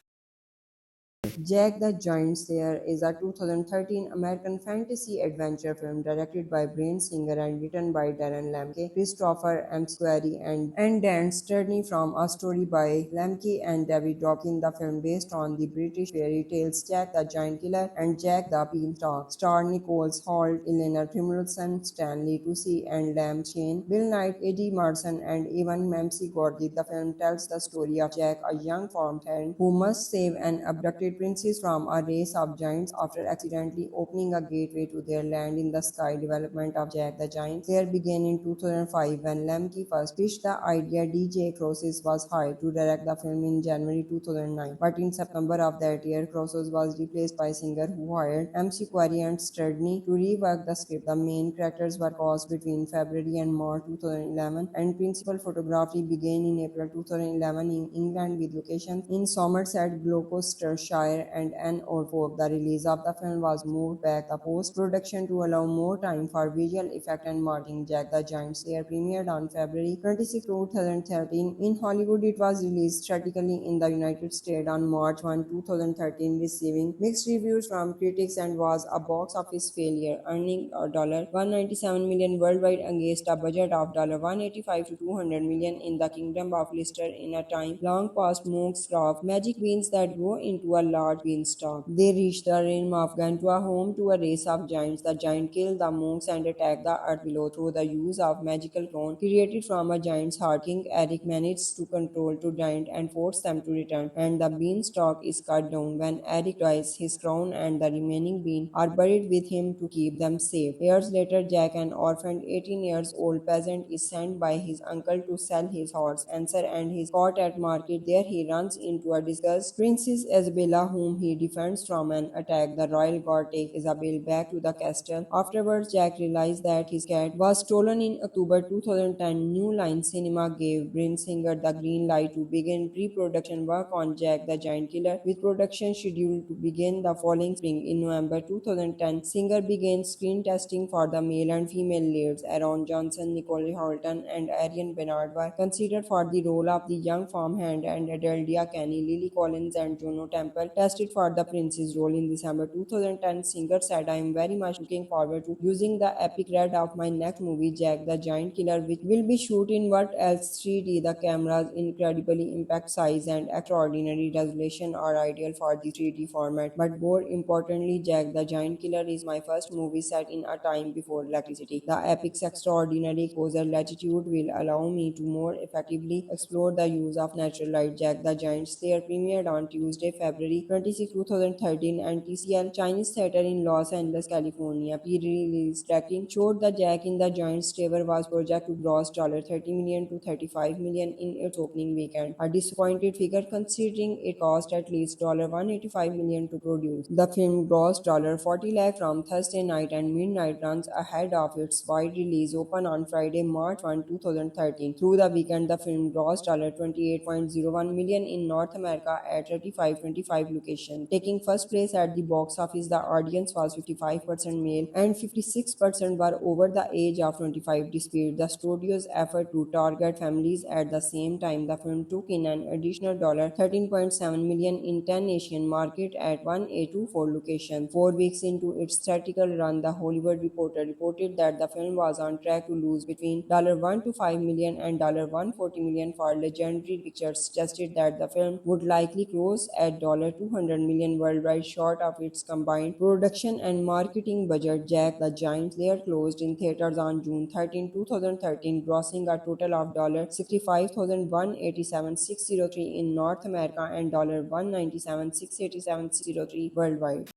Jack the Giant Slayer is a 2013 American fantasy adventure film directed by Bryan Singer and written by Darren Lemke, Christopher McQuarrie, and Dan Sterney, from a story by Lemke and David Dworkin. The film, based on the British fairy tales Jack the Giant Killer and Jack the Beanstalk, star Nicholas Hoult, Eleanor Primrose, Stanley Tucci, and Lam Shane, Bill Knight, Eddie Marsan, and even Mamsie Gordy. The film tells the story of Jack, a young farmhand who must save an abducted princess from a race of giants after accidentally opening a gateway to their land in the sky. Development of Jack the Giant Slayer began in 2005 when Lemke first pitched the idea. DJ Crosses was hired to direct the film in January 2009, but in September of that year, Crosses was replaced by Singer, who hired MC Quarry and Sturdney to rework the script. The main characters were cast between February and March 2011, and principal photography began in April 2011 in England, with locations in Somerset, Gloucestershire, and Norfolk. The release of the film was moved back the post-production to allow more time for visual effect and marketing. Jack the Giant Slayer premiered on February 26, 2013 in Hollywood. It was released theatrically in the United States on March 1, 2013, receiving mixed reviews from critics and was a box office failure, earning $197 million worldwide against a budget of $185 to $200 million in the Kingdom of Lister. In a time long past, monks craft magic beans that grow into a large beanstalk. They reach the realm of Gantua, home to a race of giants. The giant kill the monks and attack the earth below through the use of magical crown created from a giant's heart. King Eric manages to control two giants and force them to return, and the beanstalk is cut down. When Eric dies, his crown and the remaining bean are buried with him to keep them safe. Years later, Jack, an orphaned 18 years old peasant, is sent by his uncle to sell his horse Answer and his cart at market. There he runs into a disguised Princess Isabella, whom he defends from an attack. The royal guard takes Isabel back to the castle. Afterwards, Jack realizes that his cat was stolen. In October 2010, New Line Cinema gave Bryan Singer the green light to begin pre-production work on Jack the Giant Killer, with production scheduled to begin the following spring. In November 2010, Singer began screen testing for the male and female leads. Aaron Johnson, Nicole Holton, and Arian Bernard were considered for the role of the young farmhand, and Adeldia Kenny, Lily Collins, and Juno Temple tested for the princess role. In December 2010, Singer said, "I am very much looking forward to using the epic red of my next movie, Jack the Giant Killer, which will be shot in what else 3D. The camera's incredibly impact size and extraordinary resolution are ideal for the 3D format. But more importantly, Jack the Giant Killer is my first movie set in a time before electricity. The epic's extraordinary exposure latitude will allow me to more effectively explore the use of natural light." Jack the Giant Slayer premiered on Tuesday, February 26, 2013, and TCL Chinese Theater in Los Angeles, California. Pre-release tracking showed the Jack in the Giant Slayer was projected to gross $30 million to $35 million in its opening weekend, a disappointed figure considering it cost at least $185 million to produce. The film grossed $40 lakh from Thursday night and midnight runs ahead of its wide release open on Friday, March 1, 2013. Through the weekend, the film grossed $28.01 million in North America at 3525 locations. Taking first place at the box office, the audience was 55% male and 56% were over the age of 25, despite the studio's effort to target families. At the same time, the film took in an additional $13.7 million in 10 Asian markets at 1824 locations. 4 weeks into its theatrical run, The Hollywood Reporter reported that the film was on track to lose between $1 to $5 million and $140 million for Legendary Pictures, suggested that the film would likely close at $200 million worldwide, short of its combined production and marketing budget. Jack the Giant Slayer closed in theaters on June 13, 2013, grossing a total of $65,187,603 in North America and $197,687,603 worldwide.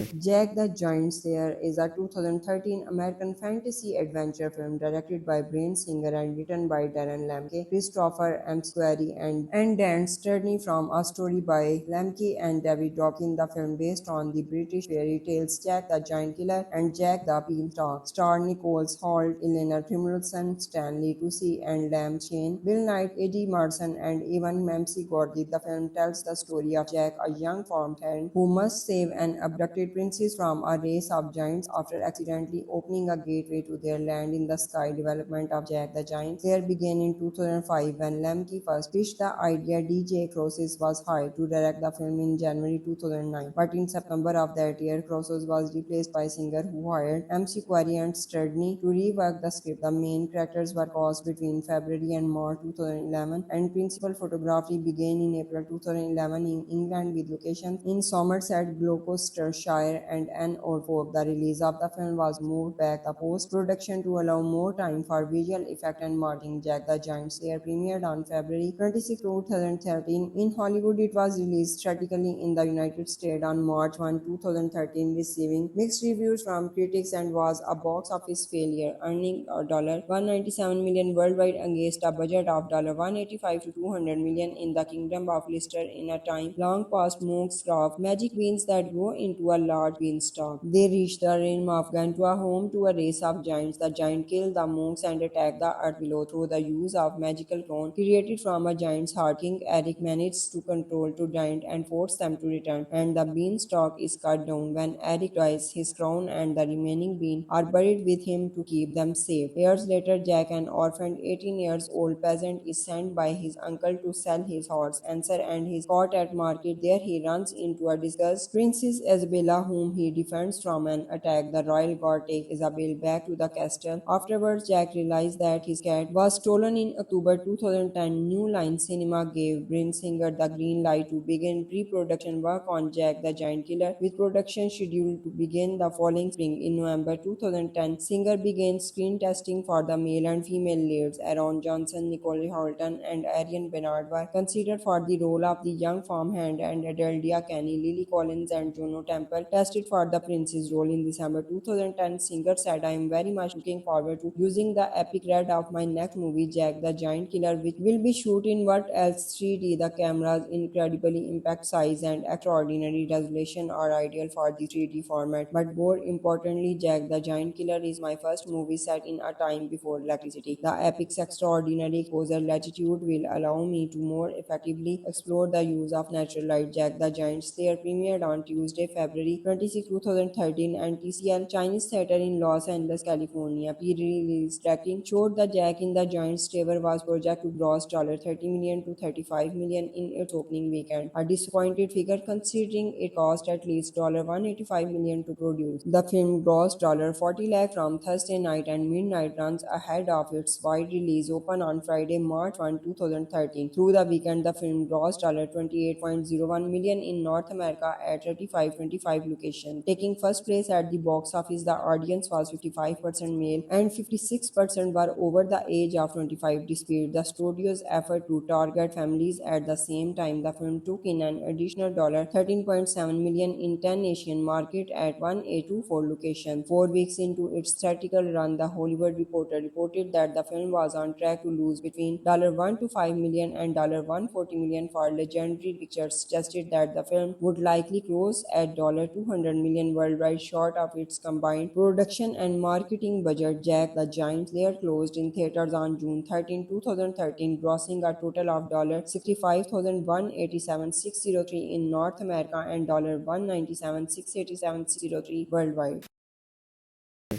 Jack the Giant Slayer is a 2013 American fantasy adventure film directed by Bryan Singer and written by Darren Lemke, Christopher McQuarrie, and Dan Sterney from a story by Lemke and David Dawkins. The film based on the British fairy tales Jack the Giant Killer and Jack the Beanstalk, star Nicholas Hoult, Eleanor Timilson, Stanley Tucci, and Lam Chain, Bill Knight, Eddie Marsan, and even Mamsie Gordy. The film tells the story of Jack, a young farm hand who must save an abducted princess from a race of giants after accidentally opening a gateway to their land in the sky. Development of Jack the Giant Slayer began in 2005 when Lemke first pitched the idea. DJ Crosses was hired to direct the film in January 2009, but in September of that year, Crosses was replaced by Singer, who hired MC Quarry and Sturdney to rework the script. The main characters were cast between February and March 2011, and principal photography began in April 2011 in England with locations in Somerset, Gloucestershire, and Norfolk. The release of the film was moved back the post-production to allow more time for visual effect and marketing. Jack the Giant Slayer premiered on February 26, 2013 in Hollywood. It was released theatrically in the United States on March 1, 2013, receiving mixed reviews from critics and was a box office failure, earning $197 million worldwide against a budget of $185 to $200 million in the Kingdom of Lister in a time long past monks of magic beans that grow into a large beanstalk. They reach the realm of Gantua, home to a race of giants. The giant kill the monks and attack the earth below through the use of magical crown created from a giant's heart. King Eric manages to control two giants and force them to return, and the beanstalk is cut down when Eric dies. His crown and the remaining bean are buried with him to keep them safe. Years later, Jack, an orphaned 18 years old peasant, is sent by his uncle to sell his horse Answer and his cart at market. There he runs into a disguised Princess Isabella, whom he defends from an attack. The royal guard takes Isabel back to the castle. Afterwards, Jack realizes that his cat was stolen in October 2010. New Line Cinema gave Bryan Singer the green light to begin pre-production work on Jack the Giant Killer, with production scheduled to begin the following spring. In November 2010, Singer began screen testing for the male and female leads. Aaron Johnson, Nicole Holton, and Arian Bernard were considered for the role of the young farmhand, and Adeldia Kenny, Lily Collins, and Juno Temple tested for the princess role. In December 2010, Singer said, "I am very much looking forward to using the epic red of my next movie, Jack the Giant Killer, which will be shot in what else 3D. The camera's incredibly impact size and extraordinary resolution are ideal for the 3D format. But more importantly, Jack the Giant Killer is my first movie set in a time before electricity. The epic's extraordinary exposure latitude will allow me to more effectively explore the use of natural light." Jack the Giant Slayer premiered on Tuesday, February 26, 2013, and TCL Chinese Theater in Los Angeles, California. Pre-release tracking showed the Jack in the Giant Slayer was projected to gross $30 million to $35 million in its opening weekend, a disappointed figure considering it cost at least $185 million to produce. The film grossed $40 lakh from Thursday night and midnight runs ahead of its wide release open on Friday, March 1, 2013. Through the weekend, the film grossed $28.01 million in North America at 3525 locations. Taking first place at the box office, the audience was 55% male and 56% were over the age of 25, despite the studio's effort to target families. At the same time, the film took in an additional $13.7 million in 10 Asian markets at 1824 locations. 4 weeks into its theatrical run, The Hollywood Reporter reported that the film was on track to lose between $1 to $5 million and $140 million for Legendary Pictures, suggested that the film would likely close at $200 million worldwide, short of its combined production and marketing budget. Jack the Giant Slayer closed in theaters on June 13, 2013, grossing a total of $65,187,603 in North America and $197,687,603 worldwide.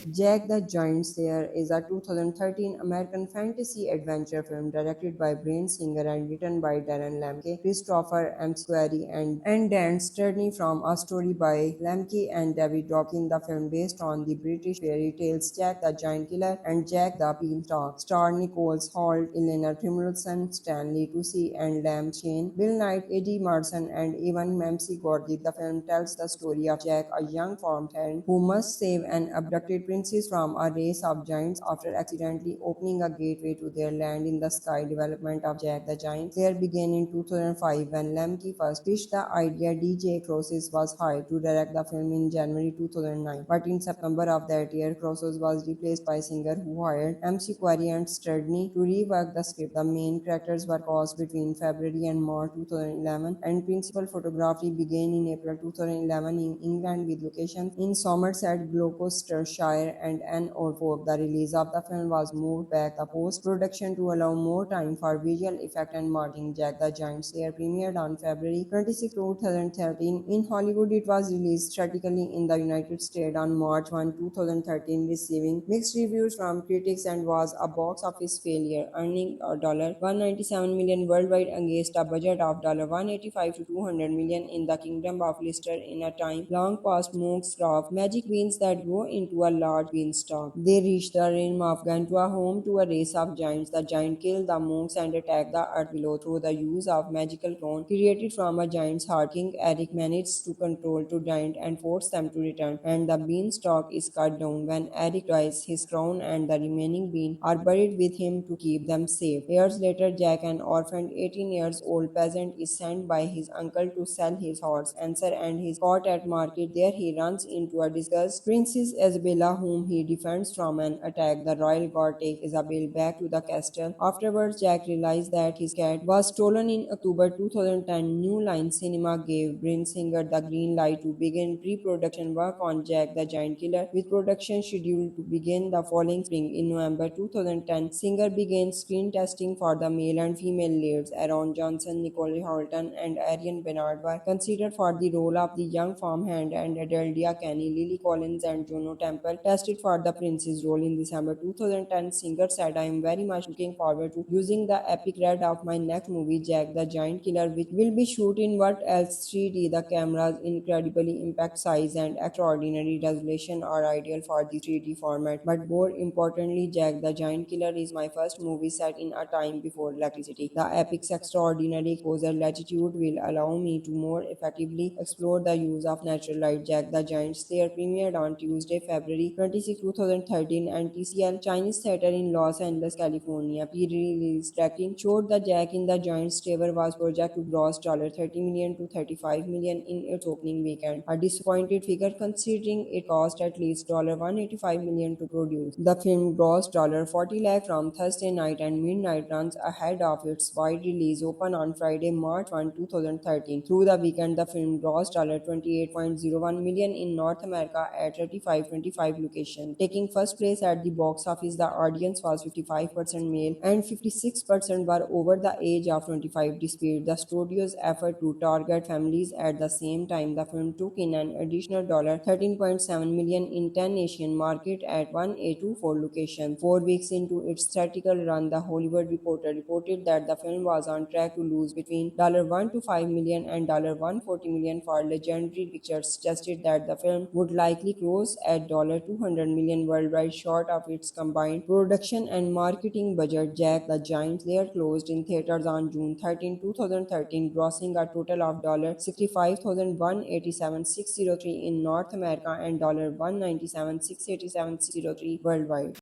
Jack the Giant Slayer is a 2013 American fantasy adventure film directed by Bryan Singer and written by Darren Lemke, Christopher McQuarrie, and Dan Sterney from a story by Lemke and David Dawkins. The film based on the British fairy tales Jack the Giant Killer and Jack the Beanstalk, star Nicholas Hoult, Eleanor Timilson, Stanley Tucci, and Lam Chain, Bill Knight, Eddie Marsan, and even Mamsie Gordy. The film tells the story of Jack, a young farm hand who must save an abducted princes from a race of giants after accidentally opening a gateway to their land in the sky. Development of Jack the Giant Slayer began in 2005 when Lemke first pitched the idea. DJ Crosses was hired to direct the film in January 2009, but in September of that year, Crosses was replaced by singer who hired MC Quarry and Sturdney to rework the script. The main characters were cast between February and March 2011, and principal photography began in April 2011 in England with locations in Somerset, Gloucestershire, and Norfolk. The release of the film was moved back the post-production to allow more time for visual effect and marketing. Jack the Giant Slayer premiered on February 26, 2013 in Hollywood. It was released theatrically in the United States on March 1, 2013, receiving mixed reviews from critics and was a box office failure, earning $197 million worldwide against a budget of $185 to $200 million in the Kingdom of Lister in a time long past monks of magic beans that grow into a large beanstalk. They reach the realm of Gantua, home to a race of giants. The giant kill the monks and attack the earth below through the use of magical crown created from a giant's heart. King Eric manages to control two giants and force them to return, and the beanstalk is cut down. When Eric dies, his crown and the remaining bean are buried with him to keep them safe. Years later, Jack, an orphaned 18 years old peasant, is sent by his uncle to sell his horse Answer and his cot at market. There he runs into a disguised Princess Isabella, whom he defends from an attack. The royal guard takes Isabel back to the castle. Afterwards, Jack realized that his cat was stolen in October 2010. New Line Cinema gave Bryan Singer the green light to begin pre-production work on Jack the Giant Killer, with production scheduled to begin the following spring. In November 2010, Singer began screen testing for the male and female leads. Aaron Johnson, Nicole Holton, and Arian Bernard were considered for the role of the young farmhand, and Adeldia Kenny, Lily Collins, and Juno Temple tested for the prince's role. In December 2010, Singer said, "I am very much looking forward to using the epic red of my next movie, Jack the Giant Killer, which will be shot in what else 3D. The camera's incredibly impact size and extraordinary resolution are ideal for the 3D format. But more importantly, Jack the Giant Killer is my first movie set in a time before electricity. The epic's extraordinary exposure latitude will allow me to more effectively explore the use of natural light." Jack the Giant Slayer premiered on Tuesday, February 26, 2013, and TCL Chinese Theater in Los Angeles, California. Pre-release tracking showed the Jack in the Giant Slayer was projected to gross $30 million to $35 million in its opening weekend, a disappointed figure considering it cost at least $185 million to produce. The film grossed $40 lakh from Thursday night and midnight runs ahead of its wide release open on Friday, March 1, 2013. Through the weekend, the film grossed $28.01 million in North America at 3525 locations. Taking first place at the box office, the audience was 55% male and 56% were over the age of 25, despite the studio's effort to target families. At the same time, the film took in an additional $13.7 million in 10 Asian markets at 1A24 locations. 4 weeks into its theatrical run, The Hollywood Reporter reported that the film was on track to lose between $1 to $5 million and $140 million for Legendary Pictures, suggested that the film would likely close at $200 million worldwide, short of its combined production and marketing budget. Jack the Giant Slayer closed in theaters on June 13, 2013, grossing a total of $65,187,603 in North America and $197,687,603 worldwide.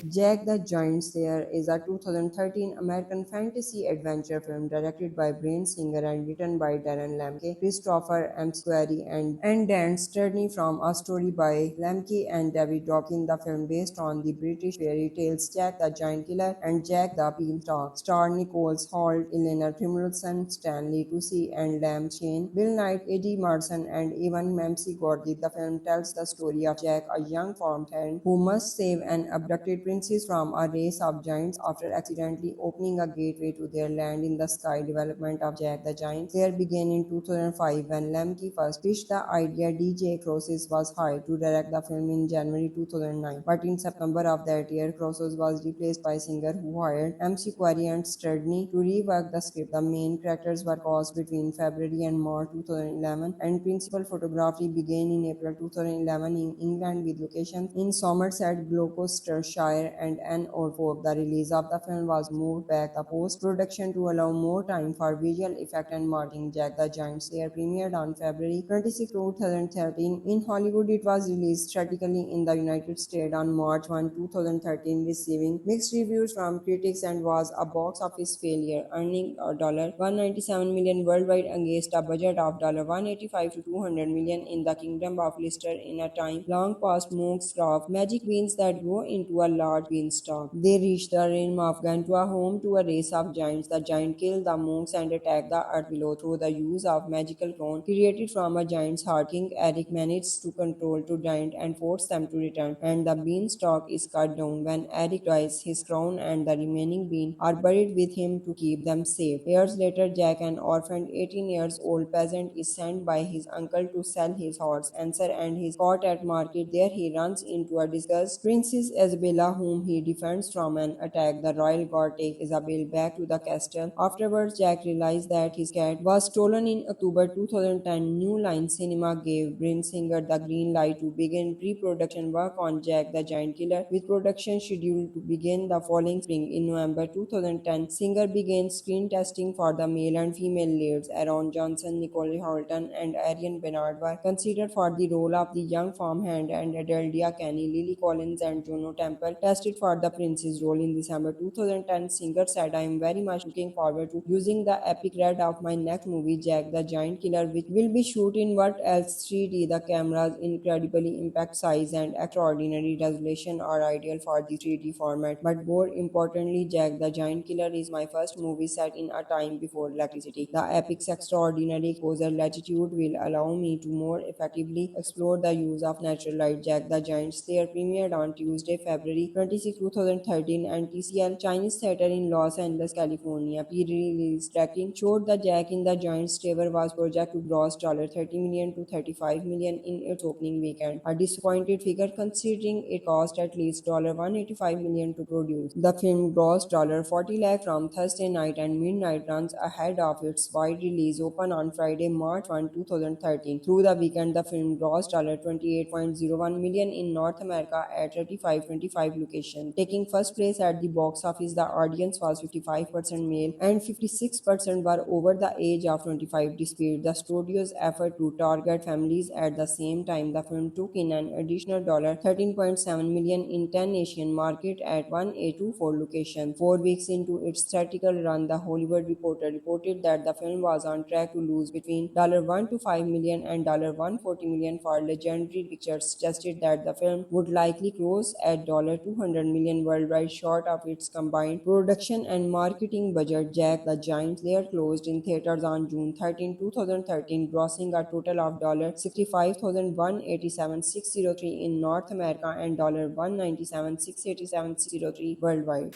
Jack the Giant Slayer is a 2013 American fantasy adventure film directed by Bryan Singer and written by Darren Lemke, Christopher McQuarrie, and Dan Sturdney, from a story by Lemke and David Dawkins. The film, based on the British fairy tales Jack the Giant Killer and Jack the Beanstalk, star Nicholas Hoult, Eleanor Primrose, Stanley Tucci, and Lam Shane, Bill Knight, Eddie Marsan, and even Mamsie Gordy. The film tells the story of Jack, a young farmhand who must save an abducted princes from a race of giants after accidentally opening a gateway to their land in the sky. Development of Jack the Giant Slayer began in 2005 when Lemke first pitched the idea. DJ Crosses was hired to direct the film in January 2009, but in September of that year, Crosses was replaced by singer who hired MC Quarry and Sturdney to rework the script. The main characters were cast between February and March 2011, and principal photography began in April 2011 in England with locations in Somerset, Gloucestershire, Shire and Anne Orford. The release of the film was moved back the post-production to allow more time for visual effect and marketing. Jack the Giant Slayer premiered on February 26, 2013. In Hollywood, it was released theatrically in the United States on March 1, 2013, receiving mixed reviews from critics and was a box office failure, earning $197 million worldwide against a budget of $185 to $200 million in the Kingdom of Lister in a time long past Moog's of magic beans that grow into a large beanstalk. They reach the realm of Gantua, home to a race of giants. The giant kill the monks and attack the earth below through the use of magical crown created from a giant's heart. King Eric manages to control two giants and force them to return, and the beanstalk is cut down. When Eric dies, his crown and the remaining bean are buried with him to keep them safe. Years later, Jack, an orphaned 18 years old peasant, is sent by his uncle to sell his horse, Answer, and his cot at market. There he runs into a disguised Princess Isabella, whom he defends from an attack. The royal guard takes Isabel back to the castle. Afterwards, Jack realized that his cat was stolen in October 2010. New Line Cinema gave Bryan Singer the green light to begin pre-production work on Jack the Giant Killer, with production scheduled to begin the following spring. In November 2010, Singer began screen testing for the male and female leads. Aaron Johnson, Nicole Holton, and Arian Bernard were considered for the role of the young farmhand, and Adeldia Kenny, Lily Collins, and Juno Temple tested for the prince's role. In December 2010, Singer said, "I am very much looking forward to using the epic red of my next movie, Jack the Giant Killer, which will be shot in what else 3D. The camera's incredibly impact size and extraordinary resolution are ideal for the 3D format. But more importantly, Jack the Giant Killer is my first movie set in a time before electricity. The epic's extraordinary exposure latitude will allow me to more effectively explore the use of natural light." Jack the Giant Slayer premiered on Tuesday, February 26, 2013, and TCL Chinese Theater in Los Angeles, California. Pre-release tracking showed the Jack in the Giant's Tower was projected to gross $30 million to $35 million in its opening weekend, a disappointed figure considering it cost at least $185 million to produce. The film grossed $40 lakh from Thursday night and midnight runs ahead of its wide release open on Friday, March 1, 2013. Through the weekend, the film grossed $28.01 million in North America at 3525 locations. Taking first place at the box office, the audience was 55% male and 56% were over the age of 25. Despite the studio's effort to target families at the same time, the film took in an additional $13.7 million in 10 Asian markets at 1824 locations. 4 weeks into its theatrical run, The Hollywood Reporter reported that the film was on track to lose between $1 to $5 million and $140 million. For Legendary Pictures suggested that the film would likely close at $200 million worldwide, short of its combined production and marketing budget. Jack the Giant Slayer closed in theaters on June 13, 2013, grossing a total of $65,187,603 in North America and $197,687,603 worldwide.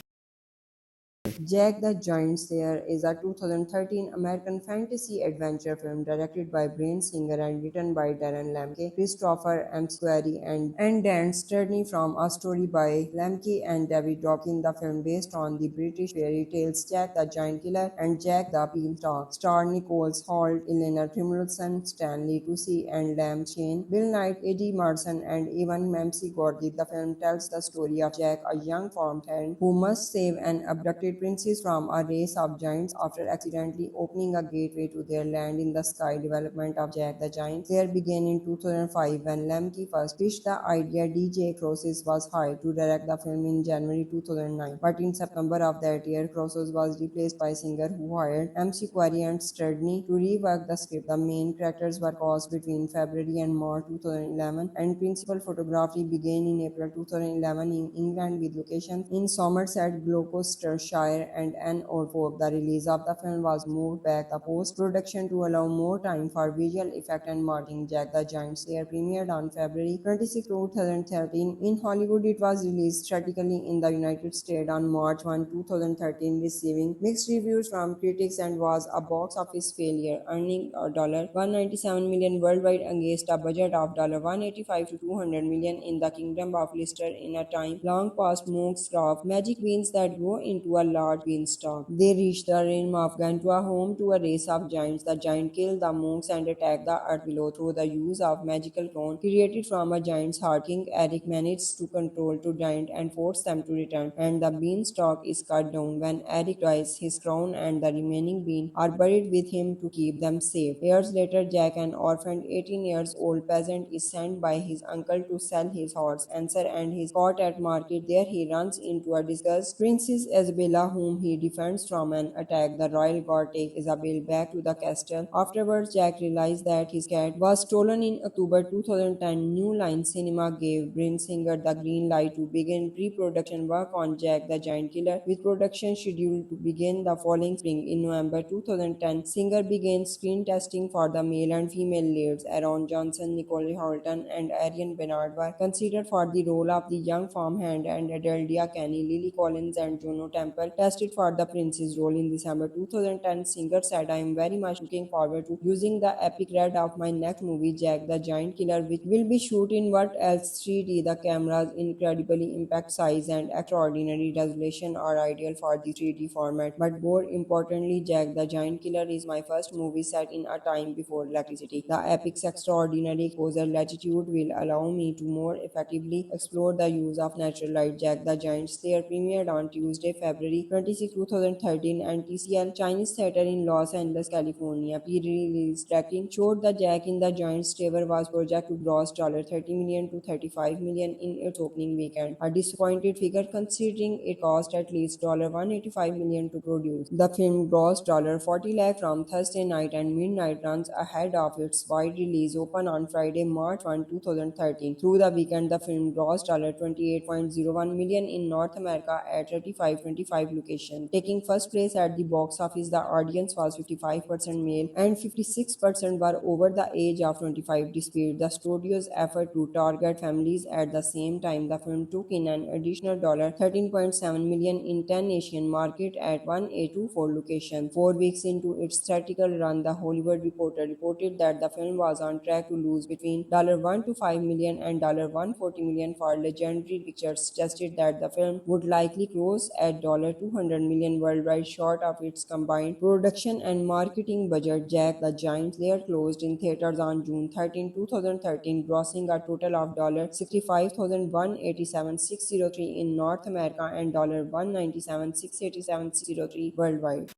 Jack the Giant Slayer is a 2013 American fantasy adventure film directed by Bryan Singer and written by Darren Lemke, Christopher McQuarrie, and Dan Sterney, from a story by Lemke and David Dawkins. The film, based on the British fairy tales Jack the Giant Killer and Jack the Beanstalk, star Nicholas Hoult, Eleanor Timilson, Stanley Tucci, and Lam Chane, Bill Knight, Eddie Marsan, and even Mamsie Gordy. The film tells the story of Jack, a young farmhand who must save an abducted princess from a race of giants after accidentally opening a gateway to their land in the sky. Development of Jack the Giant Slayer began in 2005 when Lemke first pitched the idea. DJ Crosses was hired to direct the film in January 2009, but in September of that year, Crosses was replaced by Singer, who hired McQuarrie and Sterney to rework the script. The main characters were cast between February and March 2011, and principal photography began in April 2011 in England, with locations in Somerset, Gloucestershire, and Anne Orford. The release of the film was moved back the post-production to allow more time for visual effect and marketing. Jack the Giant Slayer premiered on February 26, 2013. In Hollywood, it was released theatrically in the United States on March 1, 2013, receiving mixed reviews from critics and was a box office failure, earning $197 million worldwide against a budget of $185 to $200 million in the Kingdom of Lister in a time long past Moog's of magic beans that grow into a large large beanstalk. They reach the realm of Gantua, home to a race of giants. The giant kill the monks and attack the earth below through the use of magical crown created from a giant's heart. King Eric manages to control two giants and force them to return, and the beanstalk is cut down. When Eric dies, his crown and the remaining bean are buried with him to keep them safe. Years later, Jack, an orphaned 18 years old peasant, is sent by his uncle to sell his horse, Answer, and his caught at market. There he runs into a disguised Princess Isabella, whom he defends from an attack. The royal guard takes Isabel back to the castle. Afterwards, Jack realized that his cat was stolen in October 2010. New Line Cinema gave Bryan Singer the green light to begin pre-production work on Jack the Giant Killer, with production scheduled to begin the following spring. In November 2010, Singer began screen testing for the male and female leads. Aaron Johnson, Nicole Holton, and Arian Bernard were considered for the role of the young farmhand, and Adeldia Kenny, Lily Collins, and Juno Temple tested for the princess role. In December 2010, Singer said, "I am very much looking forward to using the epic red of my next movie, Jack the Giant Killer, which will be shot in what else 3D. The camera's incredibly impact size and extraordinary resolution are ideal for the 3D format. But more importantly, Jack the Giant Killer is my first movie set in a time before electricity. The epic's extraordinary exposure latitude will allow me to more effectively explore the use of natural light." Jack the Giant Slayer premiered on Tuesday, February 26, 2013, and TCL Chinese Theater in Los Angeles, California. Pre-release tracking showed the Jack in the Giant Slayer was projected to gross $30 million to $35 million in its opening weekend, a disappointed figure considering it cost at least $185 million to produce. The film grossed $40 lakh from Thursday night and midnight runs ahead of its wide release open on Friday, March 1, 2013. Through the weekend, the film grossed $28.01 million in North America at 3525 locations. Taking first place at the box office, the audience was 55% male and 56% were over the age of 25. Despite the studio's effort to target families at the same time, the film took in an additional $13.7 million in 10 Asian markets at 1824 locations. 4 weeks into its theatrical run, The Hollywood Reporter reported that the film was on track to lose between $1 to $5 million and $140 million. For Legendary Pictures suggested that the film would likely close at $200 million worldwide, short of its combined production and marketing budget. Jack the Giant Slayer closed in theaters on June 13, 2013, grossing a total of $65,187,603 in North America and $197,687,603 worldwide.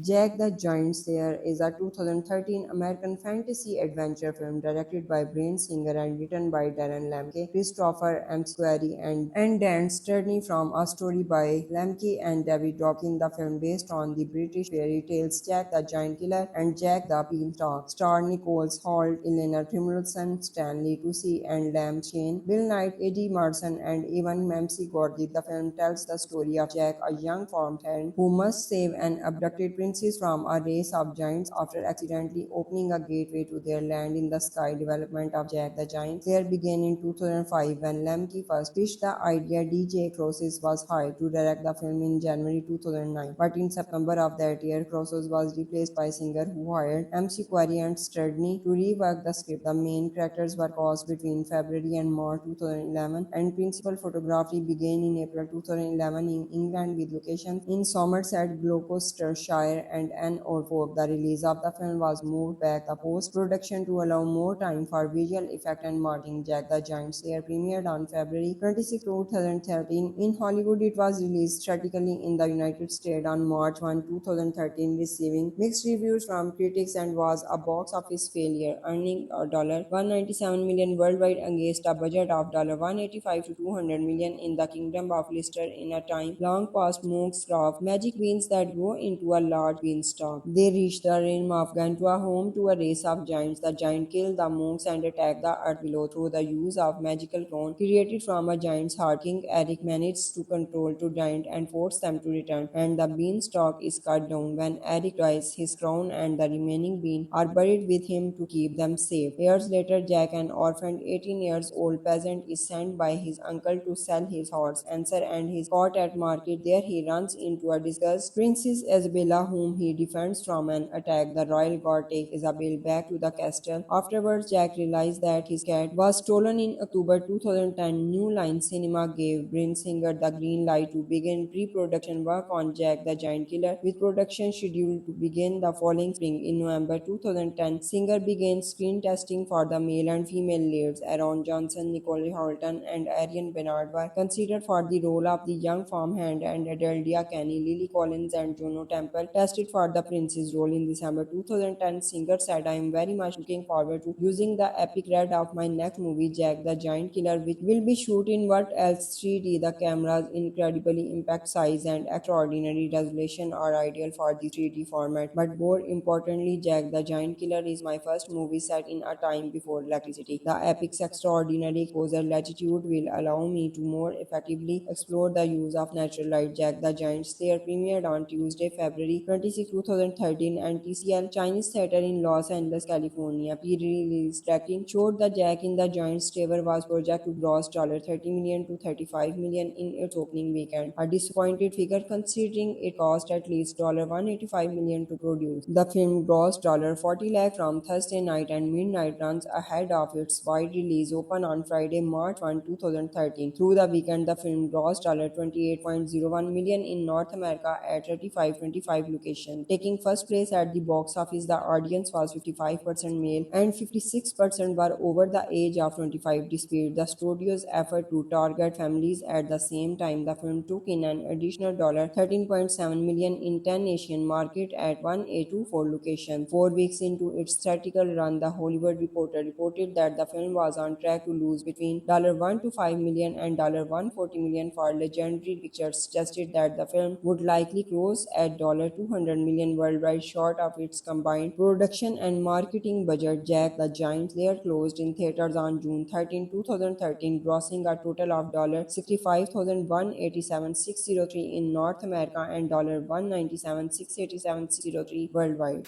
Jack the Giant Slayer is a 2013 American fantasy adventure film directed by Bryan Singer and written by Darren Lemke, Christopher McQuarrie, and Dan Sterney, from a story by Lemke and David Dworkin. The film, based on the British fairy tales Jack the Giant Killer and Jack the Beanstalk, star Nicholas Hoult, Eleanor Timilson, Stanley Tucci, and Lam Chane, Bill Knight, Eddie Marsan, and even Mamsie Gordy. The film tells the story of Jack, a young farmhand who must save an abducted princess from a race of giants after accidentally opening a gateway to their land in the sky. Development of Jack the Giant Slayer began in 2005 when Lemke first pitched the idea. DJ Crosses was hired to direct the film in January 2009, but in September of that year, Crosses was replaced by Singer, who hired McQuarrie and Sterney to rework the script. The main characters were cast between February and March 2011, and principal photography began in April 2011 in England, with locations in Somerset, Gloucestershire, and Ann Orford. The release of the film was moved back the post-production to allow more time for visual effect and marketing. Jack the Giant Slayer premiered on February 26, 2013 in Hollywood. It was released theatrically in the United States on March 1, 2013, receiving mixed reviews from critics and was a box office failure, earning $197 million worldwide against a budget of $185 to $200 million in the Kingdom of Lister, in a time long past monks craft magic beans that grow into a large beanstalk. They reach the realm of Gantua, home to a race of giants. The giant kill the monks and attack the earth below through the use of magical crown created from a giant's heart. King Eric manages to control two giants and force them to return, and the beanstalk is cut down. When Eric dies, his crown and the remaining bean are buried with him to keep them safe. Years later, Jack, an orphaned 18 years old peasant, is sent by his uncle to sell his horse, Answer, and his caught at market. There he runs into a disguised Princess Isabella, whom he defends from an attack. The royal guard takes Isabel back to the castle. Afterwards, Jack realizes that his cat was stolen in October 2010. New Line Cinema gave Bryan Singer the green light to begin pre-production work on Jack the Giant Killer, with production scheduled to begin the following spring. In November 2010, Singer began screen testing for the male and female leads. Aaron Johnson, Nicole Holton, and Arian Bernard were considered for the role of the young farmhand, and Adeldia Kenny, Lily Collins, and Juno Temple tested for the prince's role. In December 2010, Singer said, "I am very much looking forward to using the epic red of my next movie, Jack the Giant Killer, which will be shot in what else 3D. The camera's incredibly impact size and extraordinary resolution are ideal for the 3D format. But more importantly, Jack the Giant Killer is my first movie set in a time before electricity. The epic's extraordinary exposure latitude will allow me to more effectively explore the use of natural light." Jack the Giant Slayer premiered on Tuesday, February 26, 2013, and TCL Chinese Theater in Los Angeles, California. Pre-release tracking showed the Jack in the Giant Slayer was projected to gross $30 million to $35 million in its opening weekend, a disappointed figure considering it cost at least $185 million to produce. The film grossed $40 lakh from Thursday night and midnight runs ahead of its wide release open on Friday, March 1, 2013. Through the weekend, the film grossed $28.01 million in North America at 3525 locations. Taking first place at the box office, the audience was 55% male and 56% were over the age of 25. Despite the studio's effort to target families at the same time, the film took in an additional $13.7 million in 10 Asian markets at 1824 locations. 4 weeks into its theatrical run, The Hollywood Reporter reported that the film was on track to lose between $1 to $5 million and $140 million. For Legendary Pictures suggested that the film would likely close at $200 million worldwide, short of its combined production and marketing budget. Jack the Giant Slayer closed in theaters on June 13, 2013, grossing a total of $65,187,603 in North America and $197,687,603 worldwide.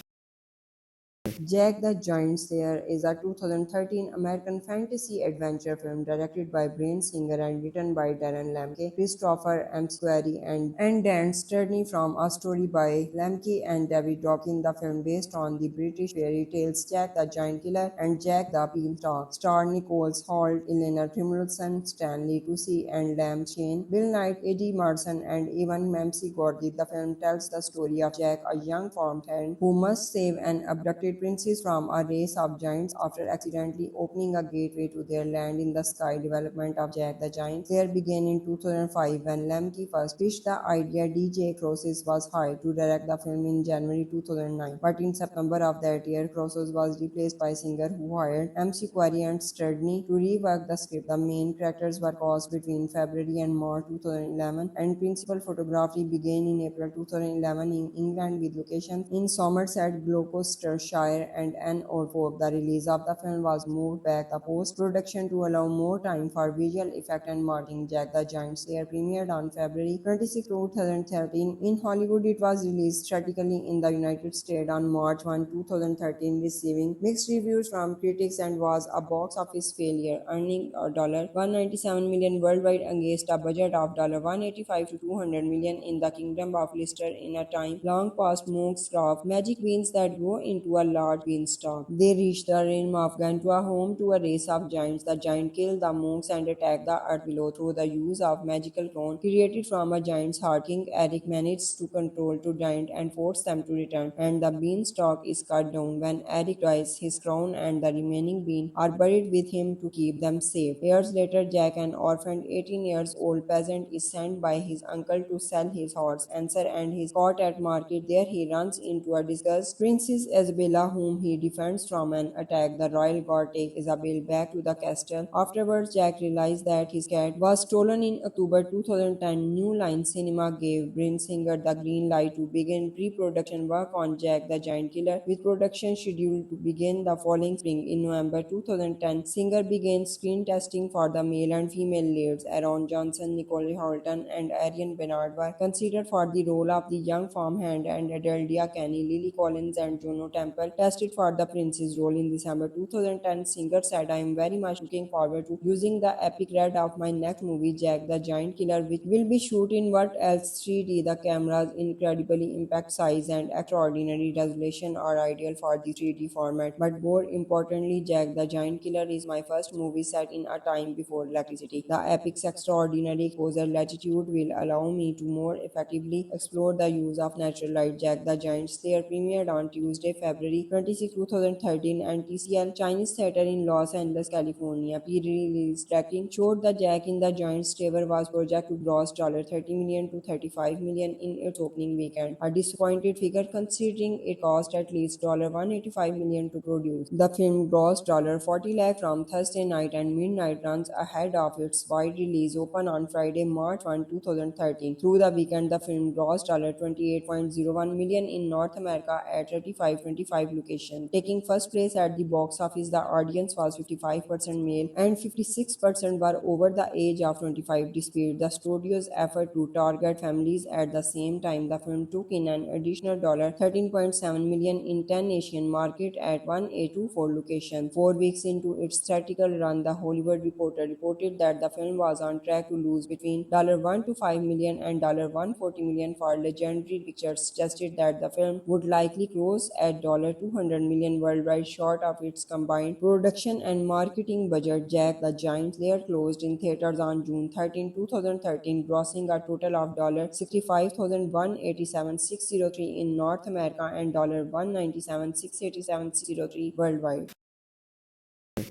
Jack the Giant Slayer is a 2013 American fantasy adventure film directed by Bryan Singer and written by Darren Lemke, Christopher McQuarrie, and Dan Sterney, from a story by Lemke and David Dawkins. The film, based on the British fairy tales Jack the Giant Killer and Jack the Beanstalk, star Nicole Holt, Elena Trimulson, Stanley Tucci, and Lam Shane, Bill Knight, Eddie Marsan, and even Mamsie Gordy. The film tells the story of Jack, a young farmhand who must save an abducted princess from a race of giants after accidentally opening a gateway to their land in the sky. Development of Jack the Giant Slayer began in 2005 when Lemke first pitched the idea. DJ Crosses was hired to direct the film in January 2009, but in September of that year, Crosses was replaced by Singer, who hired McQuarrie and Sterney to rework the script. The main characters were cast between February and March 2011, and principal photography began in April 2011 in England, with locations in Somerset, Gloucestershire, and Norfolk. The release of the film was moved back the post-production to allow more time for visual effect and marketing. Jack the Giant Slayer premiered on February 26, 2013 in Hollywood. It was released theatrically in the United States on March 1, 2013, receiving mixed reviews from critics and was a box office failure, earning $197 million worldwide against a budget of $185 to $200 million in the Kingdom of Lister. In a time long past, monks craft magic beans that grow into a large beanstalk. They reach the realm of Gantua, home to a race of giants. The giant kill the monks and attack the earth below through the use of magical crown created from a giant's heart. King Eric manages to control two giants and force them to return, and the beanstalk is cut down. When Eric dies, his crown and the remaining bean are buried with him to keep them safe. Years later, Jack, an orphaned 18 years old peasant, is sent by his uncle to sell his horse Answer and his cot at market. There he runs into a disguised Princess Isabella, whom he defends from an attack. The royal guard takes Isabel back to the castle. Afterwards, Jack realizes that his cat was stolen in October 2010. New Line Cinema gave Bryan Singer the green light to begin pre-production work on Jack the Giant Killer, with production scheduled to begin the following spring. In November 2010, Singer began screen testing for the male and female leads. Aaron Johnson, Nicole Holton, and Arian Bernard were considered for the role of the young farmhand, and Adeldia Kenny, Lily Collins, and Juno Temple tested for the Prince's role in December 2010. Singer said, "I am very much looking forward to using the epic red of my next movie, Jack the Giant Killer, which will be shot in what else 3D. The camera's incredibly impact size and extraordinary resolution are ideal for the 3D format. But more importantly, Jack the Giant Killer is my first movie set in a time before electricity. The epic's extraordinary exposure latitude will allow me to more effectively explore the use of natural light. Jack the Giant Slayer premiered on Tuesday, February 26, 2013, and TCL Chinese Theater in Los Angeles, California. Pre-release tracking showed the Jack in the Giant Slayer was projected to gross $30 million to $35 million in its opening weekend, a disappointed figure considering it cost at least $185 million to produce. The film grossed $40 lakh from Thursday night and midnight runs ahead of its wide release open on Friday, March 1, 2013. Through the weekend, the film grossed $28.01 million in North America at 3525 locations. Taking first place at the box office, the audience was 55% male and 56% were over the age of 25. Despite the studio's effort to target families at the same time, the film took in an additional $13.7 million in 10 Asian markets at 1824 locations. 4 weeks into its theatrical run, The Hollywood Reporter reported that the film was on track to lose between $1 to $5 million and $140 million for Legendary Pictures, suggested that the film would likely close at $200 million worldwide, short of its combined production and marketing budget. Jack the Giant Slayer closed in theaters on June 13, 2013, grossing a total of $65,187,603 in North America and $197,687,603 worldwide.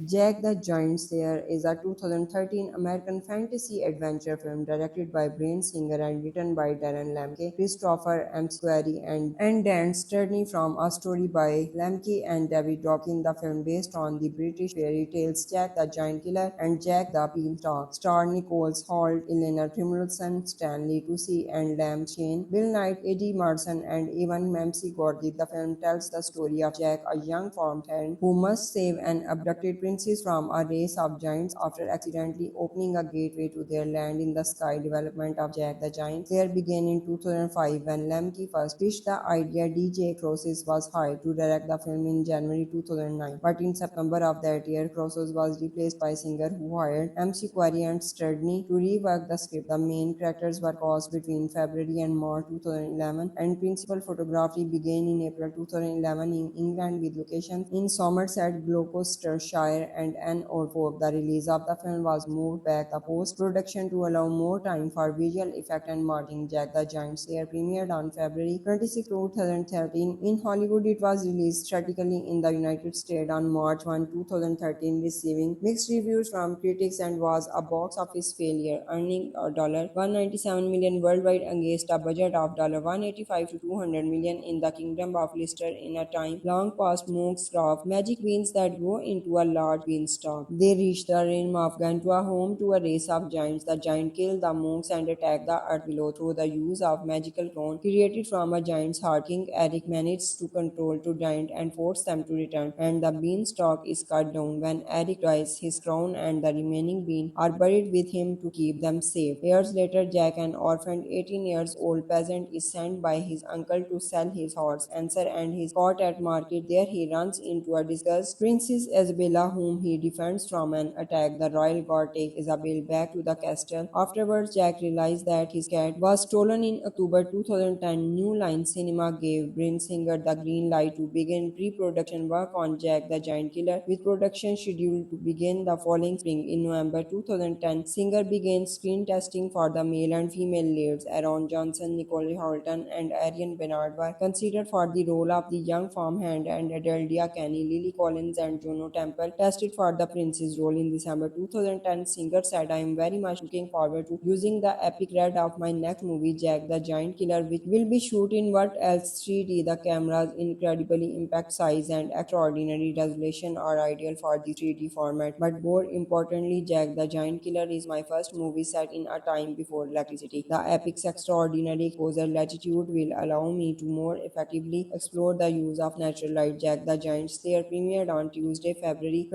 Jack the Giant Slayer is a 2013 American fantasy adventure film directed by Bryan Singer and written by Darren Lemke, Christopher McQuarrie, and Dan Sterney, from a story by Lemke and David Dawkins. The film, based on the British fairy tales Jack the Giant Killer and Jack the Beanstalk, star Nicholas Hoult, Eleanor Timilson, Stanley Tucci, and Lam Shane, Bill Knight, Eddie Marsan, and even Mamsie Gordy. The film tells the story of Jack, a young farmhand who must save an abducted princess from a race of giants after accidentally opening a gateway to their land in the sky. Development of Jack the Giant Slayer began in 2005 when Lemke first pitched the idea. DJ Crosses was hired to direct the film in January 2009, but in September of that year, Crosses was replaced by Singer, who hired McQuarrie and Sterney to rework the script. The main characters were cast between February and March 2011, and principal photography began in April 2011 in England, with locations in Somerset, Gloucestershire, and Norfolk. The release of the film was moved back the post-production to allow more time for visual effect and marketing. Jack the Giant Slayer premiered on February 26, 2013 in Hollywood. It was released theatrically in the United States on March 1, 2013, receiving mixed reviews from critics and was a box office failure, earning $197 million worldwide against a budget of $185 to $200 million in the Kingdom of Lister, in a time long past monks of magic beans that grow into a large beanstalk. They reach the realm of Gantua, home to a race of giants. The giant kill the monks and attack the earth below through the use of magical crown created from a giant's heart. King Eric manages to control two giants and force them to return, and the beanstalk is cut down. When Eric dies, his crown and the remaining beans are buried with him to keep them safe. Years later, Jack, an orphaned 18 years old peasant, is sent by his uncle to sell his horse Answer and his cart at market. There he runs into a disguised Princess Isabella, whom he defends from an attack. The royal guard takes Isabel back to the castle. Afterwards, Jack realizes that his cat was stolen. In October 2010, New Line Cinema gave Bryan Singer the green light to begin pre-production work on Jack the Giant Killer, with production scheduled to begin the following spring. In November 2010, Singer began screen testing for the male and female leads. Aaron Johnson, Nicole Holton, and Arian Bernard were considered for the role of the young farmhand, and Adeldia Kenny, Lily Collins, and Juno Temple tested for the Prince's role. In December 2010, Singer said, "I am very much looking forward to using the epic red of my next movie, Jack the Giant Killer, which will be shot in what else 3D. The camera's incredibly impact size and extraordinary resolution are ideal for the 3D format. But more importantly, Jack the Giant Killer is my first movie set in a time before electricity. The epic's extraordinary exposure latitude will allow me to more effectively explore the use of natural light." Jack the Giant Slayer premiered on Tuesday,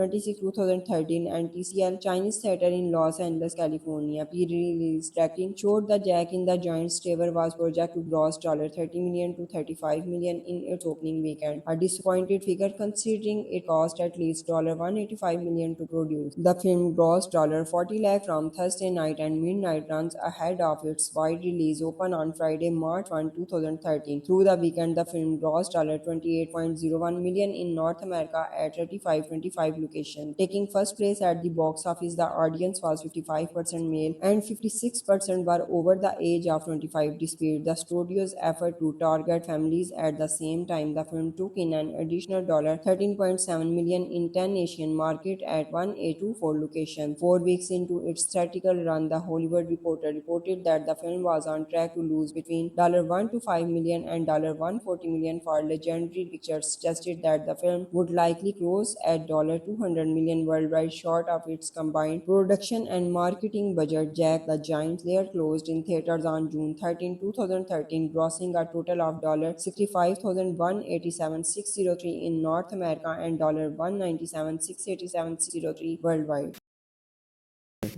26, 2013, and TCL Chinese Theater in Los Angeles, California. Pre-release tracking showed the Jack in the Giant's Tower was projected to gross $30 million to $35 million in its opening weekend, a disappointed figure considering it cost at least $185 million to produce. The film grossed $40 lakh from Thursday night and midnight runs ahead of its wide release open on Friday, March 1, 2013. Through the weekend, the film grossed $28.01 million in North America at 3525 locations. Taking first place at the box office, the audience was 55% male and 56% were over the age of 25, despite the studio's effort to target families. At the same time, the film took in an additional $13.7 million in 10 Asian markets at 1824 locations. 4 weeks into its theatrical run, The Hollywood Reporter reported that the film was on track to lose between $1 to $5 million and $140 million for Legendary Pictures, suggested that the film would likely close at $200 million worldwide, short of its combined production and marketing budget. Jack the Giant Slayer closed in theaters on June 13, 2013, grossing a total of $65,187,603 in North America and $197,687,603 worldwide.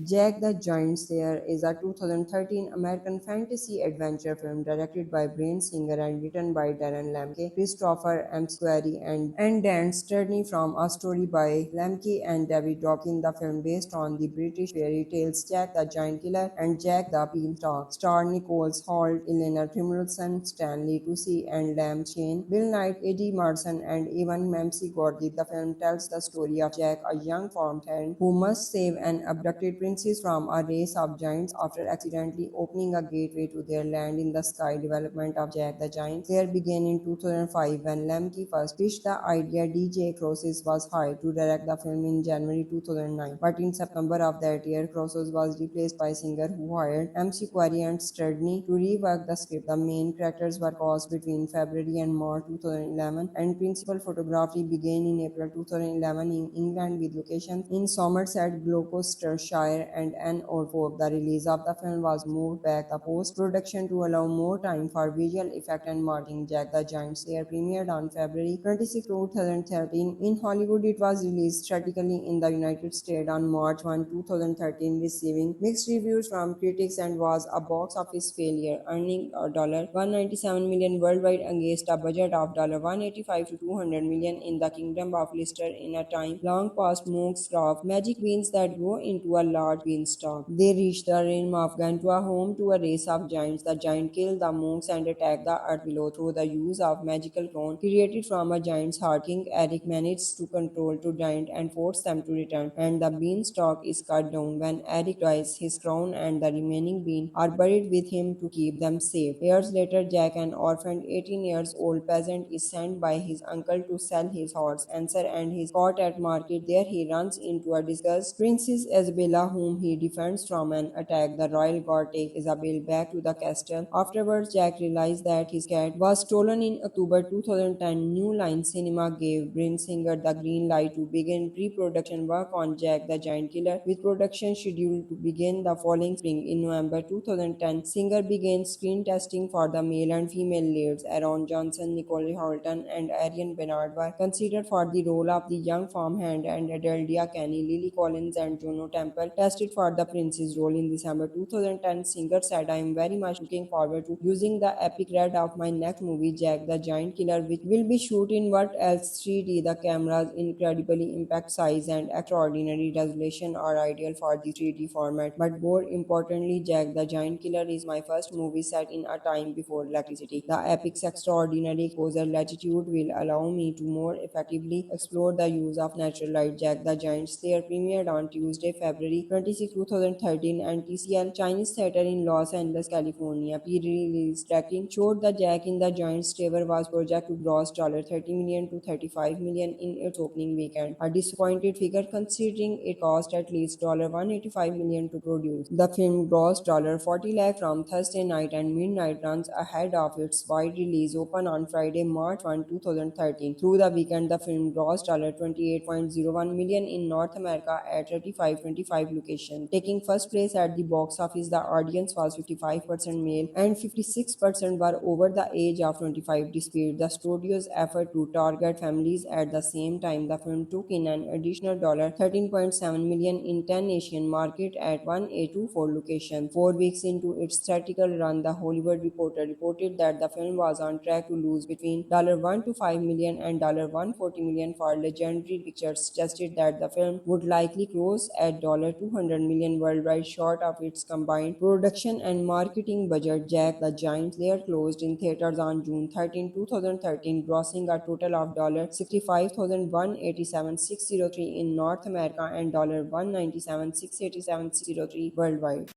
Jack the Giant Slayer is a 2013 American fantasy adventure film directed by Bryan Singer and written by Darren Lemke, Christopher McQuarrie, and Dan Sterney, from a story by Lemke and David Dawkins. The film, based on the British fairy tales Jack the Giant Killer and Jack the Beanstalk, star Nicholas Hoult, Eleanor Timmerson, Stanley Tucci, and Lam Chain, Bill Knight, Eddie Marsan, and even Mamsie Gordy. The film tells the story of Jack, a young farmhand who must save an abducted princess from a race of giants after accidentally opening a gateway to their land in the sky. Development of Jack the Giant Slayer began in 2005 when Lemke first pitched the idea. DJ Crosses was hired to direct the film in January 2009, but in September of that year, Crosses was replaced by Singer, who hired McQuarrie and Sterney to rework the script. The main characters were cast between February and March 2011, and principal photography began in April 2011 in England, with locations in Somerset, Gloucestershire, and Norfolk. The release of the film was moved back the post-production to allow more time for visual effect and marketing. Jack the Giant Slayer premiered on February 26, 2013 in Hollywood. It was released theatrically in the United States on March 1, 2013, receiving mixed reviews from critics and was a box office failure, earning $197 million worldwide against a budget of $185 to $200 million in the Kingdom of Lister. In a time long past, monks craft magic beans that grow into a large beanstalk. They reach the realm of Gantua, home to a race of giants. The giant kill the monks and attack the earth below through the use of magical crown created from a giant's heart. King Eric manages to control two giants and force them to return, and the beanstalk is cut down. When Eric dies, his crown and the remaining beans are buried with him to keep them safe. Years later, Jack, an orphaned 18 years old peasant, is sent by his uncle to sell his horse Answer and his cart at market. There he runs into a disguised Princess Isabella, whom he defends from an attack. The royal guard takes Isabel back to the castle. Afterwards, Jack realized that his cat was stolen. In October 2010, New Line Cinema gave Bryan Singer the green light to begin pre-production work on Jack the Giant Killer, with production scheduled to begin the following spring. In November 2010, Singer began screen testing for the male and female leads. Aaron Johnson, Nicole Holton, and Arian Bernard were considered for the role of the young farmhand, and Adeldia Kenny, Lily Collins, and Juno Temple tested for the princess role. In December 2010, Singer said, "I am very much looking forward to using the epic red of my next movie, Jack the Giant Killer, which will be shot in what else 3D. The camera's incredibly impact size and extraordinary resolution are ideal for the 3D format. But more importantly, Jack the Giant Killer is my first movie set in a time before electricity. The epic's extraordinary exposure latitude will allow me to more effectively explore the use of natural light." Jack the Giant Slayer premiered on Tuesday, February 26, 2013, and TCL Chinese Theater in Los Angeles, California. Pre-release tracking showed the Jack in the Giant's Tower was projected to gross $30 million to $35 million in its opening weekend, a disappointed figure considering it cost at least $185 million to produce. The film grossed $40 lakh from Thursday night and midnight runs ahead of its wide release open on Friday, March 1, 2013. Through the weekend, the film grossed $28.01 million in North America at 3525 locations. location. Taking first place at the box office, the audience was 55% male and 56% were over the age of 25. Despite the studio's effort to target families at the same time, the film took in an additional $13.7 million in 10 Asian markets at 1A24 locations. 4 weeks into its theatrical run, The Hollywood Reporter reported that the film was on track to lose between $1 to $5 million and $140 million for Legendary Pictures, suggested that the film would likely close at $200 million worldwide, short of its combined production and marketing budget. Jack the Giant Slayer closed in theaters on June 13, 2013, grossing a total of $65,187,603 in North America and $197,687,603 worldwide.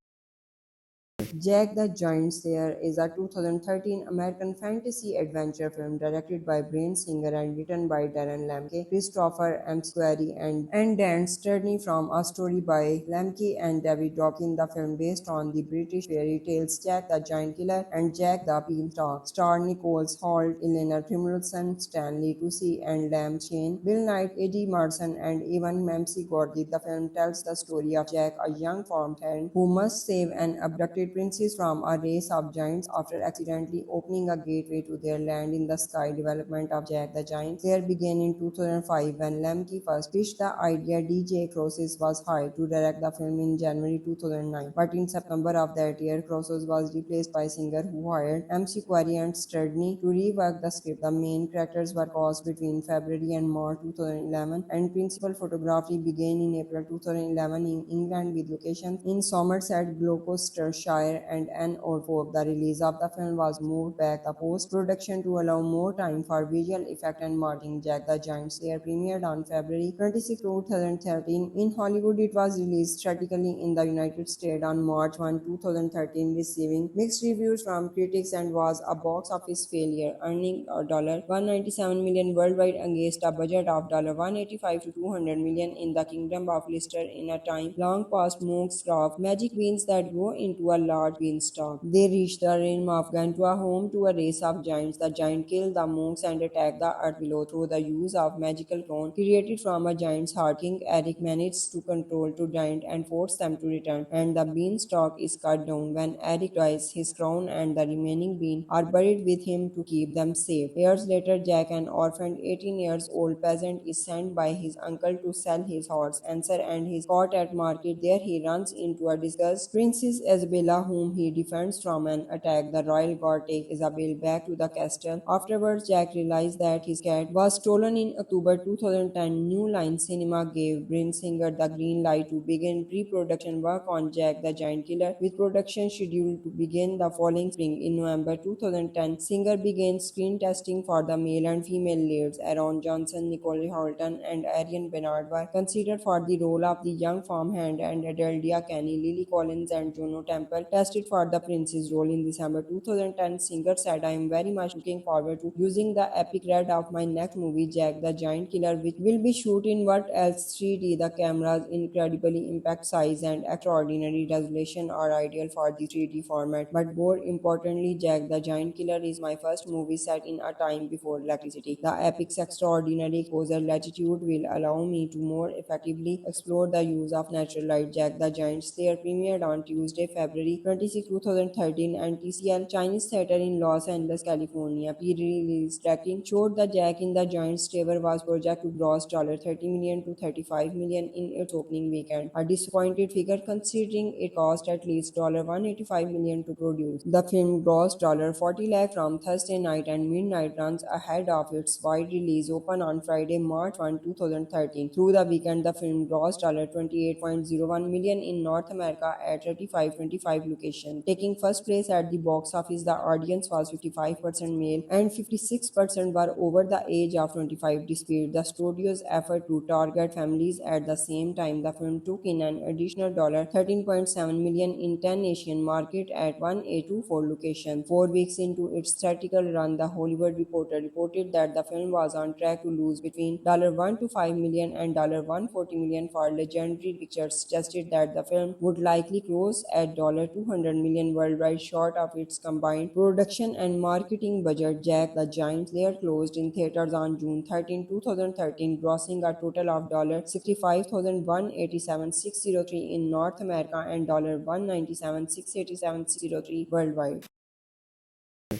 Jack the Giant Slayer is a 2013 American fantasy adventure film directed by Bryan Singer and written by Darren Lemke, Christopher McQuarrie, and Dan Sterney, from a story by Lemke and David Dawkins. The film, based on the British fairy tales Jack the Giant Killer and Jack the Beanstalk, star Nicholas Hoult, Eleanor Primrose, Stanley Tucci, and Lam Shane, Bill Knight, Eddie Marsan, and even Mamsie Gordy. The film tells the story of Jack, a young farmhand who must save an abducted princess from a race of giants after accidentally opening a gateway to their land in the sky. Development of Jack the Giant Slayer began in 2005 when Lemke first pitched the idea. DJ Crosses was hired to direct the film in January 2009, but in September of that year, Crosses was replaced by Singer, who hired MC Quarry and Sturdney to rework the script. The main characters were cast between February and March 2011, and principal photography began in April 2011 in England, with locations in Somerset, Gloucestershire, and Norfolk. The release of the film was moved back the post-production to allow more time for visual effect and marketing. Jack the Giant Slayer premiered on February 26, 2013 in Hollywood. It was released theatrically in the United States on March 1, 2013, receiving mixed reviews from critics and was a box office failure, earning $197 million worldwide against a budget of $185 to $200 million in the Kingdom of Lister. In a time long past monks of magic beans that grow into a large beanstalk, they reach the realm of Gantua, home to a race of giants. The giant kill the monks and attack the earth below through the use of magical crown created from a giant's heart. King Eric manages to control two giants and force them to return, and the beanstalk is cut down. When Eric dies, his crown and the remaining bean are buried with him to keep them safe. Years later, Jack, an orphaned 18 years old peasant, is sent by his uncle to sell his horse Answer and his cot at market. There he runs into a disguised Princess Isabella, whom he defends from an attack. The royal guard takes Isabel back to the castle. Afterwards, Jack realized that his cat was stolen. In October 2010, New Line Cinema gave Bryan Singer the green light to begin pre-production work on Jack the Giant Killer, with production scheduled to begin the following spring. In November 2010, Singer began screen testing for the male and female leads. Aaron Johnson, Nicole Holton, and Arian Bernard were considered for the role of the young farmhand, and Adeldia Kenny, Lily Collins, and Juno Temple tested for the princess role. In December 2010, Singer said, "I am very much looking forward to using the epic red of my next movie, Jack the Giant Killer, which will be shot in what else 3D. The camera's incredibly impact size and extraordinary resolution are ideal for the 3D format. But more importantly, Jack the Giant Killer is my first movie set in a time before electricity. The epic's extraordinary exposure latitude will allow me to more effectively explore the use of natural light." Jack the Giant Slayer premiered on Tuesday, February 26, 2013, and TCL Chinese Theater in Los Angeles, California. Pre-release tracking showed the Jack in the Giant Slayer was projected to gross $30 million to $35 million in its opening weekend, a disappointed figure considering it cost at least $185 million to produce. The film grossed $40 lakh from Thursday night and midnight runs ahead of its wide release open on Friday, March 1, 2013. Through the weekend, the film grossed $28.01 million in North America at 3525 locations. Taking first place at the box office, the audience was 55% male and 56% were over the age of 25. Despite the studio's effort to target families at the same time, the film took in an additional $13.7 million in 10 Asian markets at 1A24 locations. 4 weeks into its theatrical run, The Hollywood Reporter reported that the film was on track to lose between $1 to $5 million and $140 million for Legendary Pictures, suggested that the film would likely close at $200 $200 million worldwide, short of its combined production and marketing budget. Jack the Giant Slayer closed in theaters on June 13, 2013, grossing a total of $65,187,603 in North America and $197,687,603 worldwide.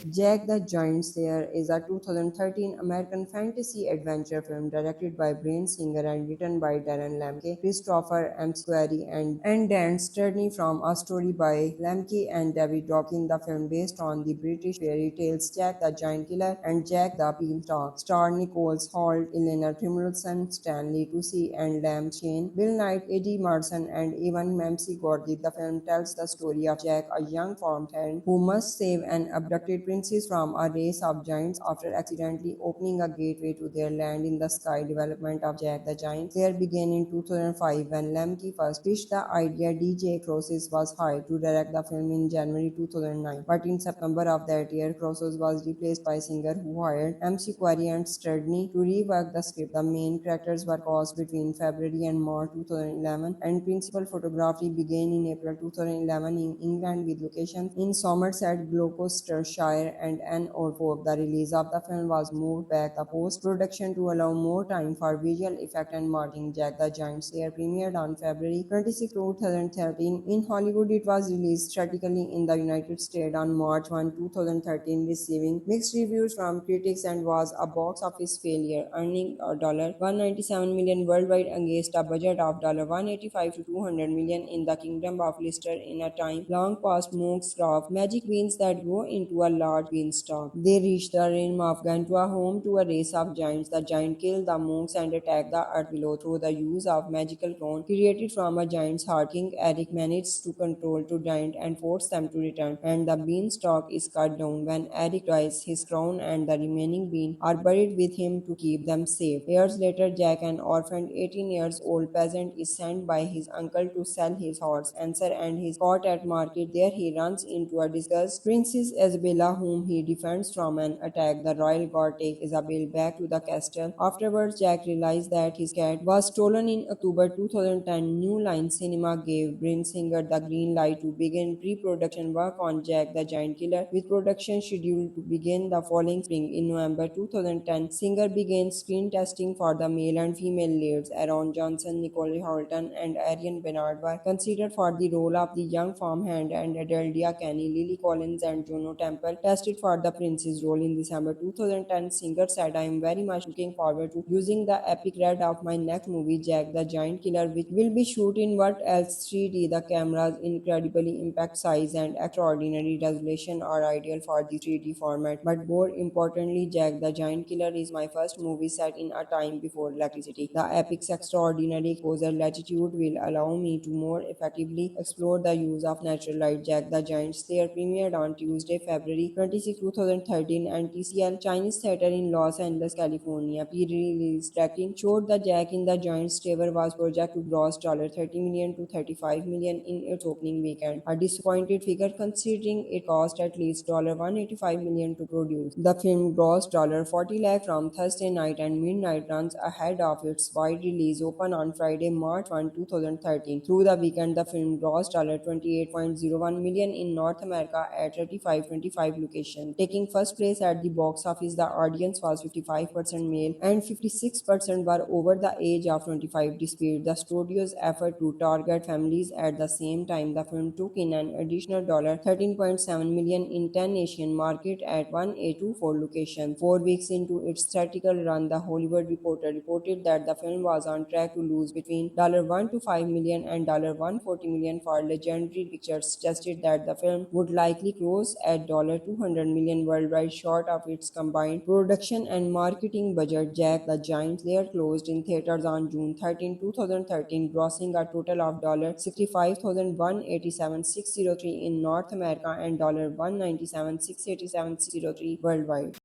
Jack the Giant Slayer is a 2013 American fantasy adventure film directed by Bryan Singer and written by Darren Lemke, Christopher McQuarrie, and Dan Sterney, from a story by Lemke and David Dopkin. The film, based on the British fairy tales Jack the Giant Killer and Jack the Beanstalk, star Nicholas Hoult, Eleanor Timmerson, Stanley Tucci, and Lam Chain, Bill Knight, Eddie Marsan, and even Mamsie Gordy. The film tells the story of Jack, a young farmhand who must save an abducted princess from a race of giants after accidentally opening a gateway to their land in the sky. Development of Jack the Giant Slayer began in 2005 when Lemke first pitched the idea. DJ Crosses was hired to direct the film in January 2009, but in September of that year, Crosses was replaced by Singer, who hired MC Quarry and Sturdney to rework the script. The main characters were cast between February and March 2011, and principal photography began in April 2011 in England, with locations in Somerset, Gloucestershire, and Norfolk. The release of the film was moved back the post-production to allow more time for visual effect and marketing. Jack the Giant Slayer premiered on February 26, 2013 in Hollywood. It was released theatrically in the United States on March 1, 2013, receiving mixed reviews from critics and was a box office failure, earning $197 million worldwide against a budget of $185 to $200 million in the Kingdom of Lister. In a time long past, monks craft magic beans that grow into a large beanstalk. They reach the realm of Gantua, home to a race of giants. The giant kill the monks and attack the earth below through the use of magical crown created from a giant's heart. King Eric manages to control two giants and force them to return, and the beanstalk is cut down. When Eric dies, his crown and the remaining bean are buried with him to keep them safe. Years later, Jack, an orphaned 18 years old peasant, is sent by his uncle to sell his horse Answer and his cot at market. There he runs into a disguised Princess Isabella, whom he defends from an attack. The royal guard takes Isabel back to the castle. Afterwards, Jack realizes that his cat was stolen. In October 2010, New Line Cinema gave Bryan Singer the green light to begin pre-production work on Jack the Giant Killer, with production scheduled to begin the following spring. In November 2010, Singer began screen testing for the male and female leads. Aaron Johnson, Nicole Holton, and Arian Bernard were considered for the role of the young farmhand, and Adeldia Kenny, Lily Collins, and Juno Temple tested for the princess role. In December 2010, Singer said, "I am very much looking forward to using the epic red of my next movie, Jack the Giant Killer, which will be shot in what else 3D. The camera's incredibly impact size and extraordinary resolution are ideal for the 3D format. But more importantly, Jack the Giant Killer is my first movie set in a time before electricity. The epic's extraordinary exposure latitude will allow me to more effectively explore the use of natural light." Jack the Giant Slayer premiered on Tuesday, February 26, 2013, and TCL Chinese Theater in Los Angeles, California. Pre-release tracking showed that Jack in the Giant Slayer was projected to gross $30 million to $35 million in its opening weekend, a disappointed figure considering it cost at least $185 million to produce. The film grossed $40 lakh from Thursday night and midnight runs ahead of its wide release open on Friday, March 1, 2013. Through the weekend, the film grossed $28.01 million in North America at 3525 locations. Taking first place at the box office, the audience was 55% male and 56% were over the age of 25, despite the studio's effort to target families. At the same time, the film took in an additional $13.7 million in 10 Asian markets at 1A24 locations. 4 weeks into its theatrical run, The Hollywood Reporter reported that the film was on track to lose between $1 to $5 million and $140 million. For Legendary Pictures suggested that the film would likely close at $200 million worldwide, short of its combined production and marketing budget. Jack the Giant Slayer closed in theaters on June 13, 2013, grossing a total of $65,187,603 in North America and $197,687,603 worldwide.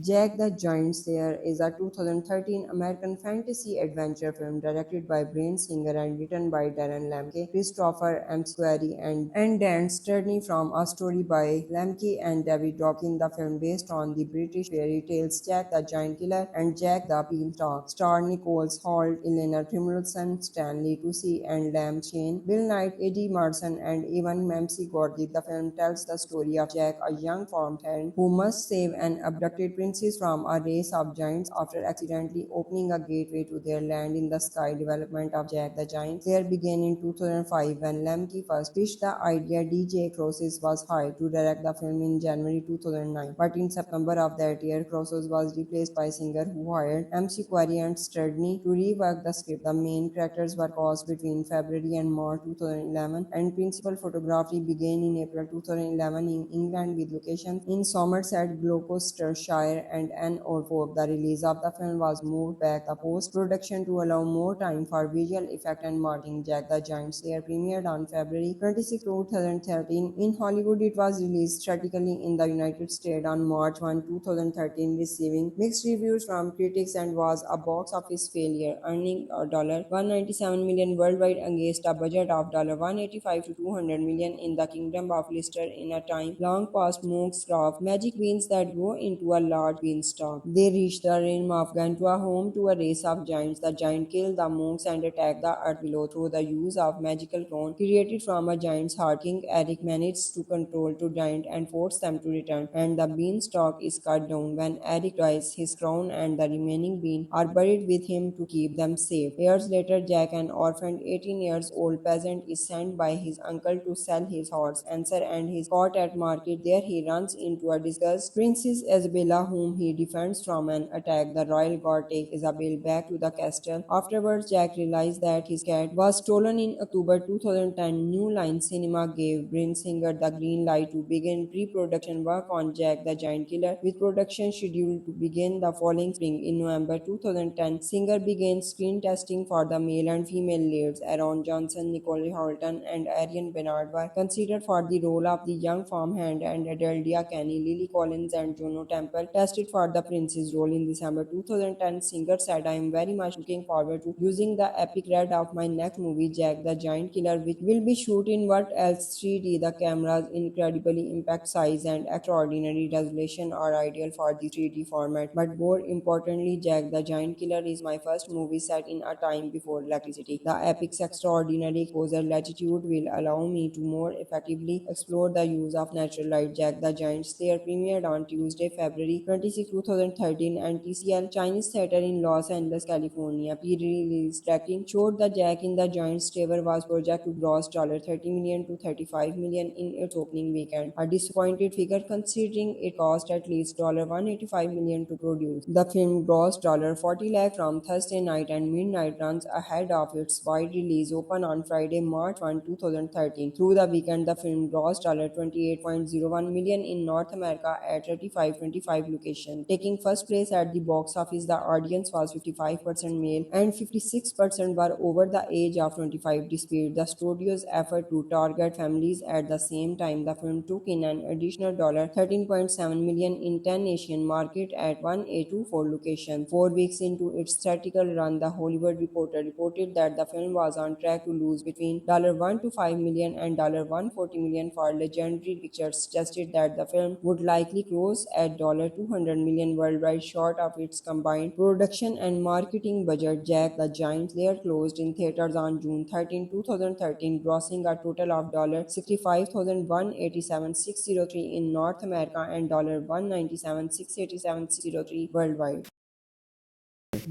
Jack the Giant Slayer is a 2013 American fantasy adventure film directed by Bryan Singer and written by Darren Lemke, Christopher McQuarrie, and Dan Sterney from a story by Lemke and David Dawkins. The film based on the British fairy tales Jack the Giant Killer and Jack the Beanstalk, star Nicholas Hoult, Eleanor Timilson, Stanley Tucci, and Lam Shane, Bill Knight, Eddie Marsan, and even Mamsie Gordy. The film tells the story of Jack, a young farm hand who must save an abducted princess from a race of giants after accidentally opening a gateway to their land in the sky. Development of Jack the Giant Slayer began in 2005 when Lemke first pitched the idea. DJ Crosses was hired to direct the film in January 2009, but in September of that year, Crosses was replaced by Singer, who hired MC Quarry and Sturdney to rework the script. The main characters were cast between February and March 2011, and principal photography began in April 2011 in England with locations in Somerset, Gloucestershire, and Norfolk. The release of the film was moved back the post-production to allow more time for visual effect and marketing. Jack the Giant Slayer premiered on February 26, 2013 in Hollywood. It was released theatrically in the United States on March 1, 2013, receiving mixed reviews from critics and was a box office failure, earning $197 million worldwide against a budget of $185 to $200 million in the Kingdom of Lister in a time long past Moog's craft, magic beans that grow into a large beanstalk. They reach the realm of Gantua, home to a race of giants. The giant kill the Moogs and attack the earth below through the use of magical crown created from a giant's heart. King Eric manages to control two giants and force them to return, and the beanstalk is cut down. When Eric dies, his crown and the remaining bean are buried with him to keep them safe. Years later, Jack, an orphaned 18 years old peasant, is sent by his uncle to sell his horse, Answer, and his caught at market. There he runs into a disguised Princess Isabella, whom he defends from an attack. The royal guard takes Isabel back to the castle. Afterwards, Jack realizes that his cat was stolen in October 2010. New Line Cinema gave Bryan Singer the green light to begin pre-production work on Jack the Giant Killer, with production scheduled to begin the following spring. In November 2010, Singer began screen testing for the male and female leads. Aaron Johnson, Nicole Holton, and Arian Bernard were considered for the role of the young farmhand, and Adeldia Kenny, Lily Collins, and Juno Temple tested for the princess role. In December 2010, Singer said, "I am very much looking forward to using the epic red of my next movie, Jack the Giant Killer, which will be shot in what else 3D. The camera's incredibly impact size and extraordinary resolution are ideal for the 3D format. But more importantly, Jack the Giant Killer is my first movie set in a time before electricity. The epic's extraordinary exposure latitude will allow me to more effectively explore the use of natural light." Jack the Giant Slayer premiered on Tuesday, February 26, 2013, and TCL Chinese Theater in Los Angeles, California. Pre-release tracking showed that Jack in the Giant Slayer was projected to gross $30 million to $35 million in its opening weekend, a disappointed figure considering it cost at least $185 million to produce. The film grossed $40 lakh from Thursday night and midnight runs ahead of its wide release open on Friday, March 1, 2013. Through the weekend, the film grossed $28.01 million in North America at 3525 locations. Taking first place at the box office, the audience was 55% male and 56% were over the age of 25. Despite the studio's effort to target families at the same time, the film took in an additional $13.7 million in 10 Asian markets at 1A24 locations. 4 weeks into its theatrical run, The Hollywood Reporter reported that the film was on track to lose between $1 to $5 million and $140 million. For Legendary Pictures suggested that the film would likely close at $200 million worldwide, short of its combined production and marketing budget. Jack the Giant Slayer closed in theaters on June 13, 2013, grossing a total of $65,187,603 in North America and $197,687,603 worldwide.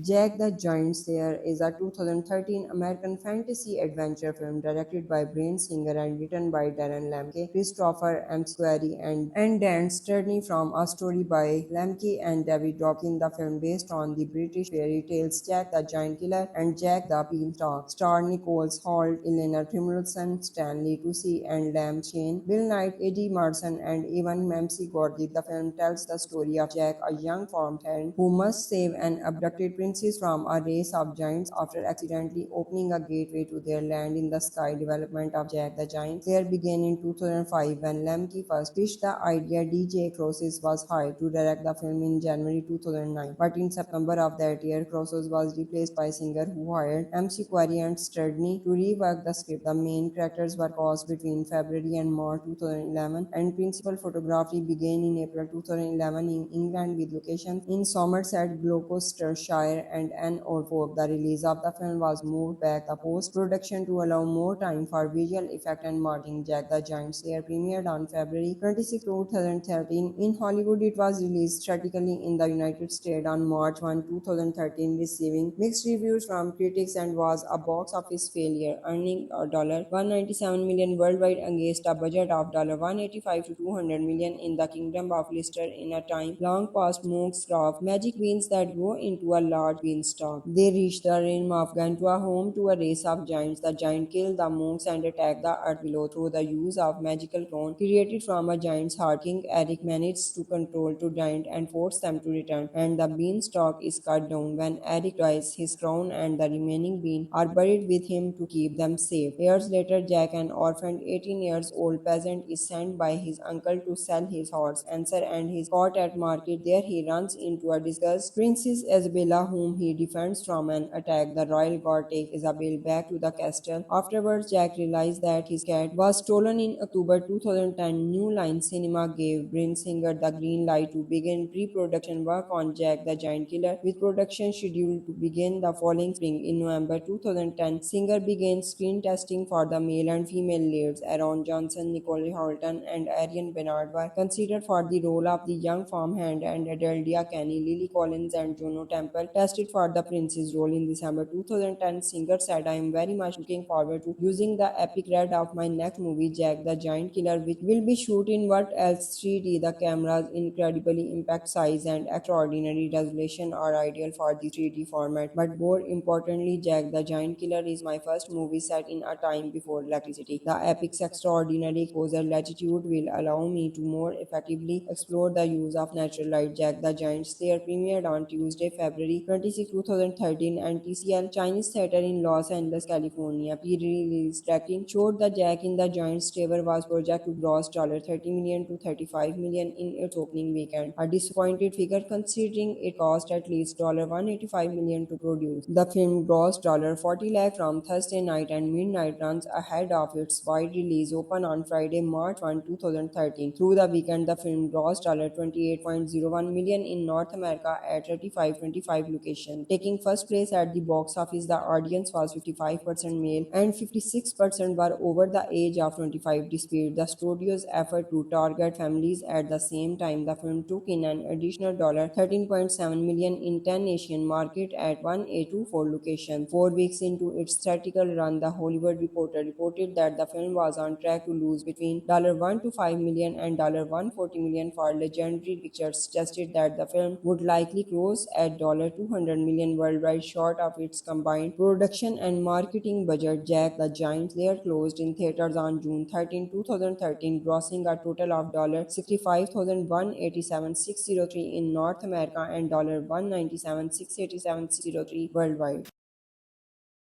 Jack the Giant Slayer is a 2013 American fantasy adventure film directed by Bryan Singer and written by Darren Lemke, Christopher McQuarrie, and Dan Sterney from a story by Lemke and David Dawkins. The film based on the British fairy tales Jack the Giant Killer and Jack the Beanstalk, star Nicholas Hoult, Eleanor Timilson, Stanley Tucci, and Lam Shane, Bill Knight, Eddie Marsan, and even Mamsie Gordy. The film tells the story of Jack, a young farm hand who must save an abducted princes from a race of giants after accidentally opening a gateway to their land in the sky. Development of Jack the Giant Slayer began in 2005 when Lemke first pitched the idea. DJ Crosses was hired to direct the film in January 2009, but in September of that year, Crosses was replaced by singer who hired MC Quarry and Sturdney to rework the script. The main characters were cast between February and March 2011, and principal photography began in April 2011 in England with locations in Somerset, Gloucestershire, and Norfolk. The release of the film was moved back the post-production to allow more time for visual effect and marketing. Jack the Giant Slayer premiered on February 26, 2013 in Hollywood. It was released theatrically in the United States on March 1, 2013, receiving mixed reviews from critics and was a box office failure, earning $197 million worldwide against a budget of $185 to $200 million in the Kingdom of Lister in a time long past monks of magic beans that grow into a large beanstalk. They reach the realm of Gantua, home to a race of giants. The giant kill the monks and attack the earth below through the use of magical crown created from a giant's heart. King Eric manages to control two giants and force them to return, and the beanstalk is cut down. When Eric dies, his crown and the remaining bean are buried with him to keep them safe. Years later, Jack, an orphaned 18 years old peasant, is sent by his uncle to sell his horse Answer and his cot at market. There he runs into a disguised Princess Isabella, whom he defends from an attack. The royal guard takes Isabel back to the castle. Afterwards, Jack realizes that his cat was stolen in October 2010. New Line Cinema gave Bryan Singer the green light to begin pre-production work on Jack the Giant Killer, with production scheduled to begin the following spring. In November 2010, Singer began screen testing for the male and female leads. Aaron Johnson, Nicole Holton, and Arian Bernard were considered for the role of the young farmhand, and Adeldia Kenny, Lily Collins, and Juno Temple tested for the Prince's role. In December 2010, Singer said, "I am very much looking forward to using the epic red of my next movie, Jack the Giant Killer, which will be shot in what else 3D. The camera's incredibly impact size and extraordinary resolution are ideal for the 3D format. But more importantly, Jack the Giant Killer is my first movie set in a time before electricity. The epic's extraordinary exposure latitude will allow me to more effectively explore the use of natural light." Jack the Giant Slayer premiered on Tuesday, February 26, 2013, and TCL Chinese Theater in Los Angeles, California. Pre-release tracking showed the Jack in the Giant Slayer was projected to gross $30 million to $35 million in its opening weekend, a disappointed figure considering it cost at least $185 million to produce. The film grossed $40 lakh from Thursday night and midnight runs ahead of its wide release open on Friday, March 1, 2013. Through the weekend, the film grossed $28.01 million in North America at 3525 locations. Taking first place at the box office, the audience was 55% male and 56% were over the age of 25. Despite the studio's effort to target families at the same time, the film took in an additional $13.7 million in 10 Asian markets at 1824 locations. 4 weeks into its theatrical run, The Hollywood Reporter reported that the film was on track to lose between $1 to $5 million and $140 million for Legendary Pictures, suggested that the film would likely close at $200 million worldwide, short of its combined production and marketing budget. Jack the Giant Slayer closed in theaters on June 13, 2013, grossing a total of $65,187,603 in North America and $197,687,603 worldwide.